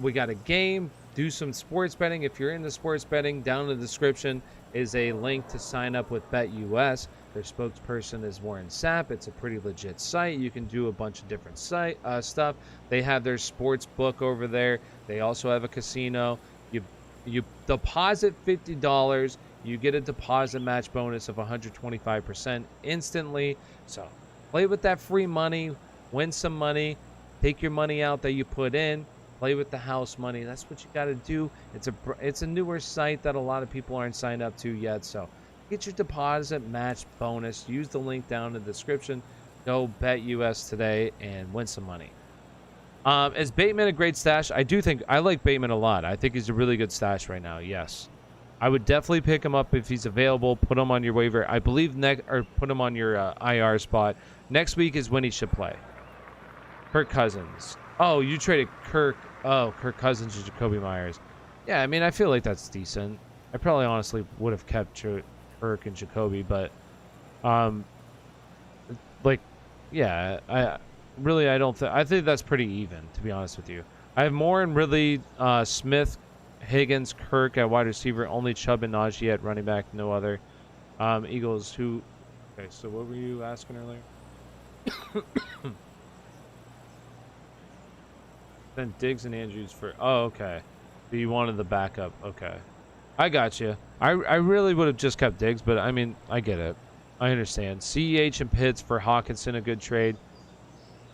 we got a game. Do some sports betting. If you're into sports betting, down in the description is a link to sign up with BetUS. Their spokesperson is Warren Sapp. It's a pretty legit site. You can do a bunch of different stuff. They have their sports book over there. They also have a casino. You deposit $50. You get a deposit match bonus of 125% instantly. So play with that free money. Win some money. Take your money out that you put in. Play with the house money. That's what you got to do. It's a newer site that a lot of people aren't signed up to yet. So get your deposit match bonus. Use the link down in the description. Go BetUS today and win some money. Is Bateman a great stash? I like Bateman a lot. I think he's a really good stash right now. Yes. I would definitely pick him up if he's available. Put him on your waiver. I believe put him on your IR spot. Next week is when he should play. Kirk Cousins. Oh, you traded Kirk Cousins to Jacoby Myers. Yeah, I mean, I feel like that's decent. I probably honestly would have kept Kirk and Jacoby, but yeah, I think that's pretty even, to be honest with you. I have Moore and Ridley, Smith, Higgins, Kirk at wide receiver, only Chubb and Najee at running back, no other. Eagles, who Okay, so what were you asking earlier? Then Diggs and Andrews for... Oh, okay. So you wanted the backup. Okay. I got you. I really would have just kept Diggs, but I mean, I get it. I understand. CEH and Pitts for Hawkinson, a good trade.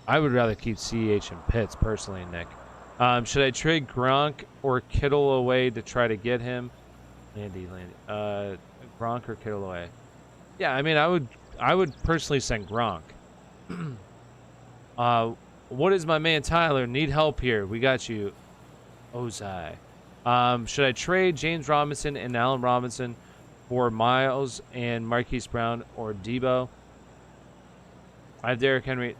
I would rather keep CEH and Pitts, personally, Nick. Should I trade Gronk or Kittle away to try to get him? Landy. Gronk or Kittle away? Yeah, I mean, I would personally send Gronk. What is my man Tyler? Need help here. We got you. Ozai. Should I trade James Robinson and Allen Robinson for Miles and Marquise Brown or Debo? I have Derrick Henry.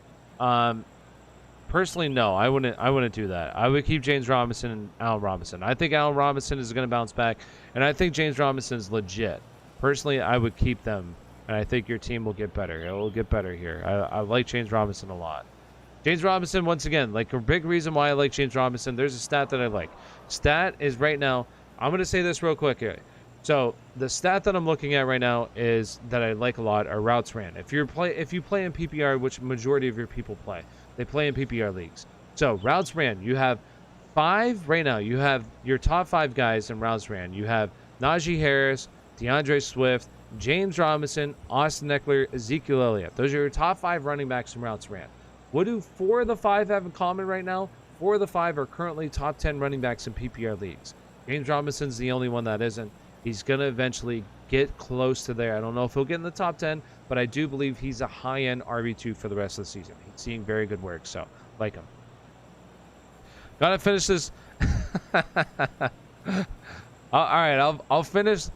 Personally, no. I wouldn't do that. I would keep James Robinson and Allen Robinson. I think Allen Robinson is going to bounce back, and I think James Robinson is legit. Personally, I would keep them, and I think your team will get better. It will get better here. I like James Robinson a lot. James Robinson, once again, like a big reason why I like James Robinson, there's a stat that I like. Stat is right now, I'm going to say this real quick here. So the stat that I'm looking at right now is that I like a lot are routes ran. If you play in PPR, which majority of your people play, they play in PPR leagues. So routes ran, you have 5 right now. You have your top 5 guys in routes ran. You have Najee Harris, DeAndre Swift, James Robinson, Austin Eckler, Ezekiel Elliott. Those are your top 5 running backs in routes ran. What do 4 of the 5 have in common right now? 4 of the 5 are currently top 10 running backs in PPR leagues. James Robinson's the only one that isn't. He's going to eventually get close to there. I don't know if he'll get in the top 10, but I do believe he's a high-end RB2 for the rest of the season. He's seeing very good work, so like him. Gotta finish this. All right, I'll finish.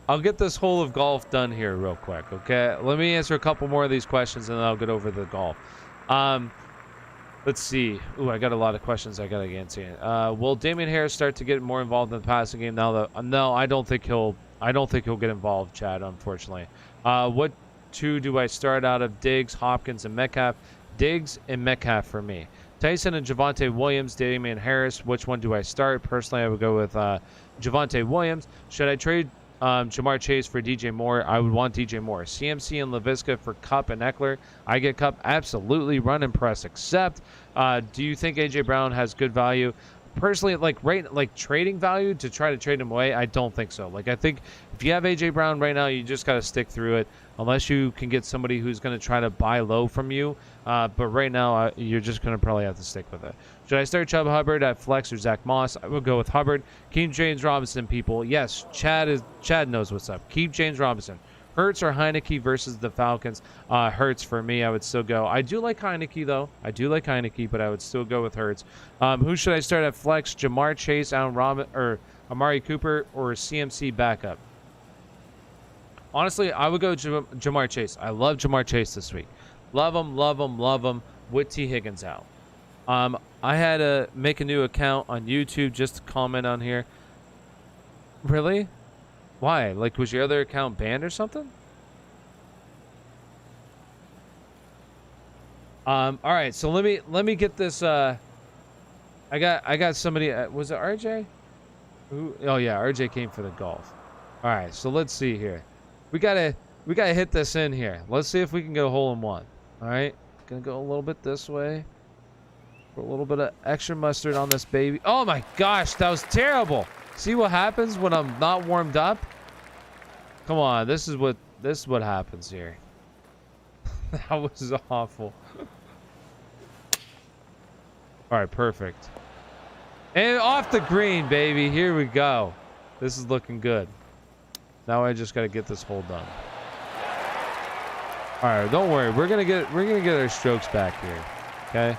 I'll get this hole of golf done here real quick, okay? Let me answer a couple more of these questions, and then I'll get over the golf. Let's see. Ooh, I got a lot of questions I gotta answer. Will Damian Harris start to get more involved in the passing game now? That no, I don't think he'll get involved, Chad. Unfortunately. What 2 do I start out of? Diggs, Hopkins, and Metcalf. Diggs and Metcalf for me. Tyson and Javonte Williams, Damian Harris. Which one do I start? Personally, I would go with Javonte Williams. Should I trade Jamar Chase for DJ Moore? I would want DJ Moore. CMC and LaVisca for Kupp and Eckler. I get Kupp. Absolutely run and press. Except, do you think AJ Brown has good value? Personally, like trading value to try to trade him away, I don't think so. Like, I think if you have AJ Brown right now, you just got to stick through it unless you can get somebody who's going to try to buy low from you. But right now, you're just going to probably have to stick with it. Should I start Chubb Hubbard at flex or Zach Moss? I would go with Hubbard. Keep James Robinson, people. Yes, Chad knows what's up. Keep James Robinson. Hurts or Heineke versus the Falcons? Hurts for me. I would still go. I do like Heineke, though. I do like Heineke, but I would still go with Hurts. Who should I start at flex? Jamar Chase, Allen Robinson, or Amari Cooper, or CMC backup? Honestly, I would go Jamar Chase. I love Jamar Chase this week. Love him, love him, love him with T. Higgins out. I had to make a new account on YouTube just to comment on here. Really? Why? Like, was your other account banned or something? All right, so let me get this. I got somebody. Was it RJ? Who? Oh yeah, RJ came for the golf. All right, so let's see here. We gotta hit this in here. Let's see if we can get a hole in one. All right, gonna go a little bit this way. Put a little bit of extra mustard on this baby. Oh my gosh, that was terrible. See what happens when I'm not warmed up? Come on, this is what happens here. That was awful. All right, perfect. And off the green, baby. Here we go. This is looking good. Now I just got to get this hole done. All right, don't worry. We're gonna get our strokes back here. Okay.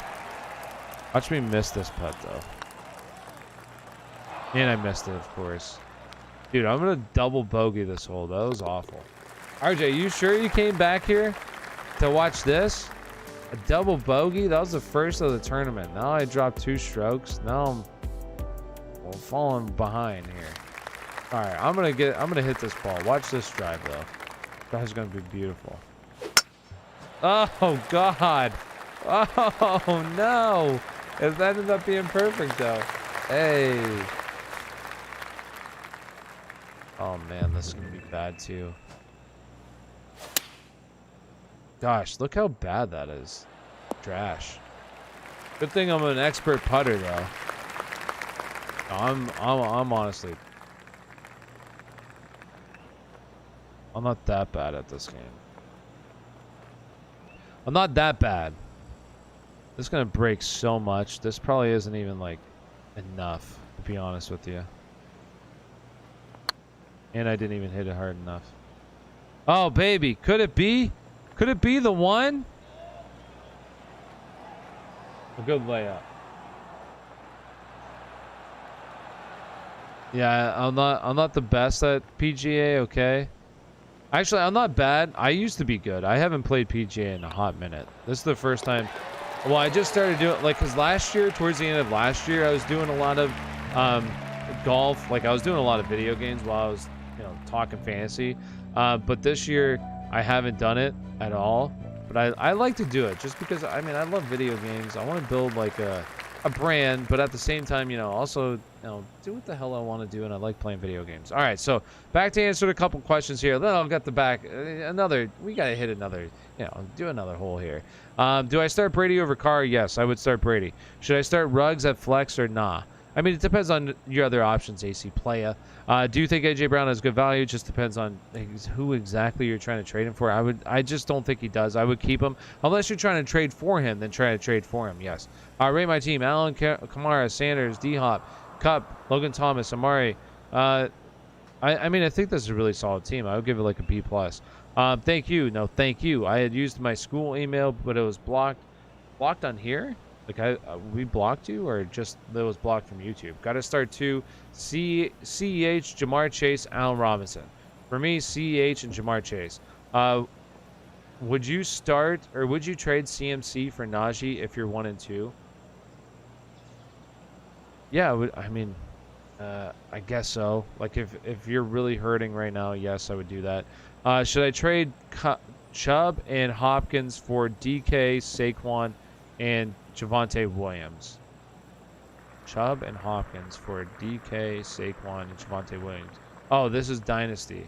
Watch me miss this putt though. And I missed it, of course. Dude, I'm gonna double bogey this hole. That was awful. RJ, you sure you came back here to watch this? A double bogey? That was the first of the tournament. Now I dropped 2 strokes. Now I'm falling behind here. All right, I'm gonna hit this ball. Watch this drive though. That's gonna be beautiful. Oh God. Oh no. It ended up being perfect though. Hey. Oh man, this is gonna be bad too. Gosh, look how bad that is. Trash. Good thing I'm an expert putter, though. I'm honestly... I'm not that bad at this game. I'm not that bad. This is gonna break so much. This probably isn't even, like, enough, to be honest with you. And I didn't even hit it hard enough. Oh, baby. Could it be? Could it be the one? A good layup. Yeah, I'm not the best at PGA, okay? Actually, I'm not bad. I used to be good. I haven't played PGA in a hot minute. This is the first time. Well, I just started doing, like, because last year, towards the end of last year, I was doing a lot of golf. Like, I was doing a lot of video games while I was, you know, talking fantasy. But this year, I haven't done it at all. But I like to do it just because, I mean, I love video games. I want to build, like, a brand, but at the same time, you know, also, you know, do what the hell I want to do, and I like playing video games. All right, so back to answer a couple questions here. Then I'll get the back. We got to hit another, you know, do another hole here. Do I start Brady over Carr? Yes, I would start Brady. Should I start Ruggs at flex or nah? I mean, it depends on your other options, AC Playa. Do you think AJ Brown has good value? It just depends on who exactly you're trying to trade him for. I just don't think he does. I would keep him. Unless you're trying to trade for him, then try to trade for him, yes. Rate my team. Allen, Kamara, Sanders, D-Hop, Cup, Logan Thomas, Amari. I mean, I think this is a really solid team. I would give it like a B+. Thank you. No, thank you. I had used my school email, but it was blocked. Blocked on here? Like, we blocked you, or just it was blocked from YouTube? Got to start two. CEH, Jamar Chase, Allen Robinson. For me, CEH and Jamar Chase. Would you start, or would you trade CMC for Najee if you're 1 and 2? Yeah, I mean, I guess so. Like, if you're really hurting right now, yes, I would do that. Should I trade Chubb and Hopkins for DK, Saquon, and Javonte Williams? Chubb and Hopkins for DK, Saquon, and Javonte Williams. Oh, this is Dynasty.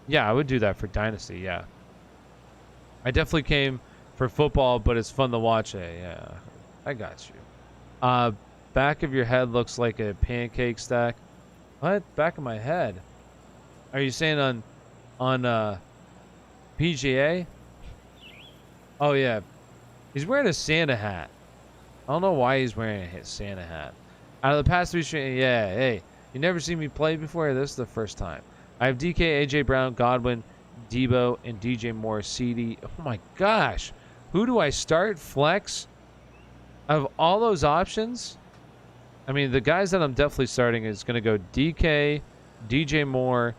Yeah, I would do that for Dynasty, yeah. I definitely came for football, but it's fun to watch. Yeah, I got you. Back of your head looks like a pancake stack. What? Back of my head? Are you saying on PGA? Oh, yeah. He's wearing a Santa hat. I don't know why he's wearing a Santa hat. Out of the past 3 streams, yeah, hey. You never seen me play before? This is the first time. I have DK, AJ Brown, Godwin, Debo, and DJ Moore, CD. Oh my gosh. Who do I start? Flex? Of all those options? I mean, the guys that I'm definitely starting is going to go DK, DJ Moore,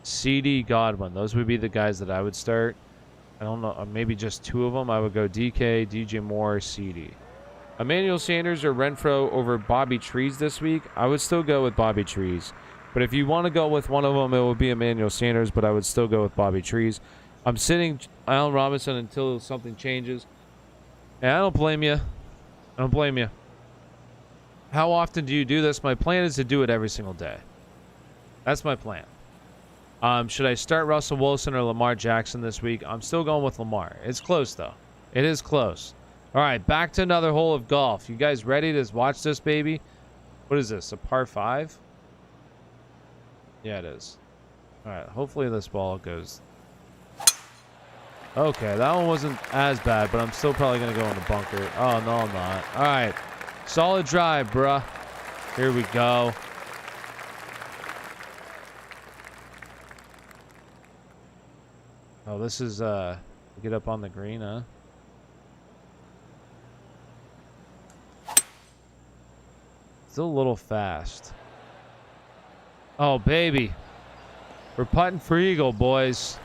CD, Godwin. Those would be the guys that I would start. I don't know. Maybe just 2 of them. I would go DK, DJ Moore, CD. Emmanuel Sanders or Renfro over Bobby Trees this week? I would still go with Bobby Trees. But if you want to go with one of them, it would be Emmanuel Sanders, but I would still go with Bobby Trees. I'm sitting Allen Robinson until something changes. And I don't blame you. I don't blame you. How often do you do this? My plan is to do it every single day. That's my plan. Should I start Russell Wilson or Lamar Jackson this week? I'm still going with Lamar. It's close, though. It is close. All right, back to another hole of golf. You guys ready to watch this, baby? What is this, a par 5? Yeah, it is. All right, hopefully this ball goes. Okay, that one wasn't as bad, but I'm still probably going to go in the bunker. Oh, no, I'm not. All right, solid drive, bruh. Here we go. Oh, this is, get up on the green, huh? Still a little fast. Oh, baby. We're putting for eagle, boys.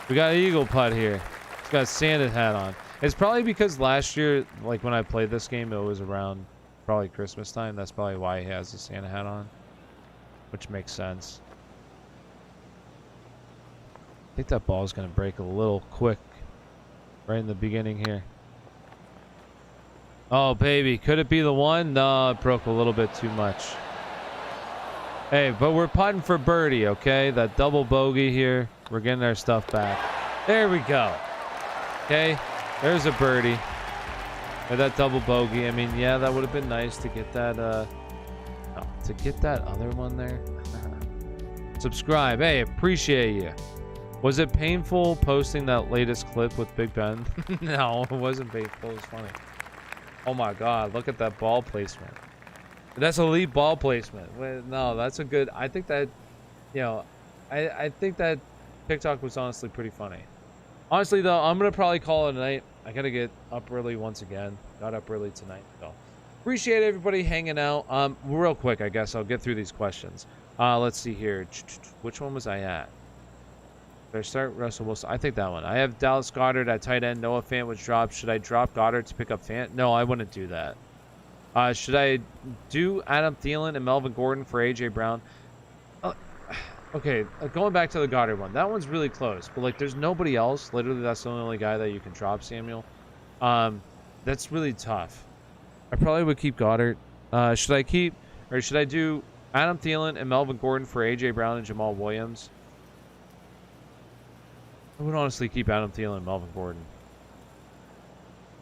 We got an eagle putt here. It's got a Santa hat on. It's probably because last year, like when I played this game, it was around probably Christmas time. That's probably why he has a Santa hat on. Which makes sense. I think that ball is going to break a little quick right in the beginning here. Oh, baby. Could it be the one? No, it broke a little bit too much. Hey, but we're putting for birdie, okay? That double bogey here. We're getting our stuff back. There we go. Okay, there's a birdie. Or that double bogey. I mean, yeah, that would have been nice to get that, to get that other one there. Subscribe. Hey, appreciate you. Was it painful posting that latest clip with Big Ben? No, it wasn't painful. It was funny. Oh my God, look at that ball placement. That's elite ball placement. No, that's a good, I think that, you know, I think that TikTok was honestly pretty funny. Honestly, though, I'm going to probably call it a night. I got to get up early once again. Got up early tonight, so. Appreciate everybody hanging out. Real quick, I guess I'll get through these questions. Let's see here. Which one was I at? Did I start Russell Wilson? I think that one. I have Dallas Goedert at tight end. Noah Fant was dropped. Should I drop Goddard to pick up Fant? No, I wouldn't do that. Should I do Adam Thielen and Melvin Gordon for A.J. Brown? Okay, going back to the Goddard one. That one's really close. But, like, there's nobody else. Literally, that's the only guy that you can drop, Samuel. That's really tough. I probably would keep Goddard. Should I do Adam Thielen and Melvin Gordon for A.J. Brown and Jamal Williams? I would honestly keep Adam Thielen and Melvin Gordon.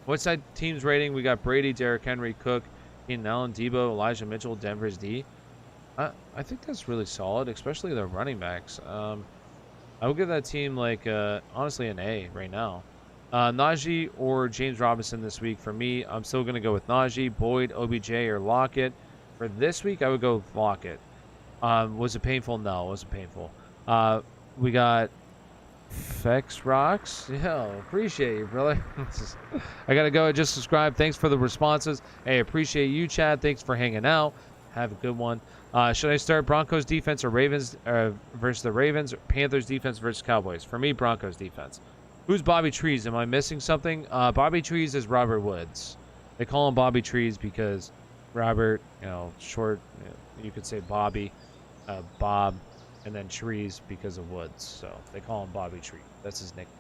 What's that team's rating? We got Brady, Derrick Henry, Cook, Keenan Allen, Debo, Elijah Mitchell, Denver's D. I think that's really solid, especially their running backs. I would give that team, like, honestly, an A right now. Najee or James Robinson this week. For me, I'm still going to go with Najee, Boyd, OBJ, or Lockett. For this week, I would go with Lockett. Was it painful? No, it wasn't painful. We got Fex Rocks. Yeah, appreciate you, brother. I got to go. Just subscribe. Thanks for the responses. Hey, appreciate you, Chad. Thanks for hanging out. Have a good one. Should I start Broncos defense or Ravens versus the Ravens? Or Panthers defense versus Cowboys? For me, Broncos defense. Who's Bobby Trees? Am I missing something? Bobby Trees is Robert Woods. They call him Bobby Trees because Robert, short, you could say Bobby, Bob, and then Trees because of Woods. So they call him Bobby Tree. That's his nickname.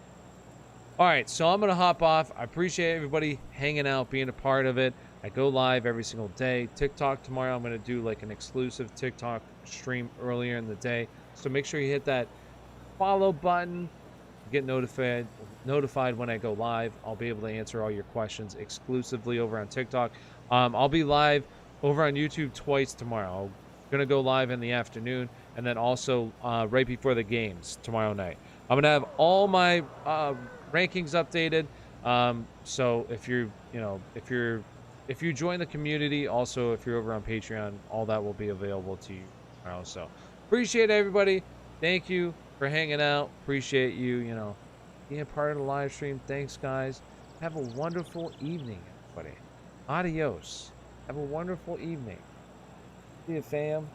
All right, so I'm going to hop off. I appreciate everybody hanging out, being a part of it. I go live every single day. TikTok tomorrow, I'm going to do like an exclusive TikTok stream earlier in the day. So make sure you hit that follow button. Get notified when I go live. I'll be able to answer all your questions exclusively over on TikTok. I'll be live over on YouTube twice tomorrow. I'm going to go live in the afternoon and then also right before the games tomorrow night. I'm going to have all my rankings updated. So if you join the community, also if you're over on Patreon, all that will be available to you tomorrow. So appreciate everybody. Thank you for hanging out. Appreciate you, being a part of the live stream. Thanks, guys. Have a wonderful evening, everybody. Adios. Have a wonderful evening. See you, fam.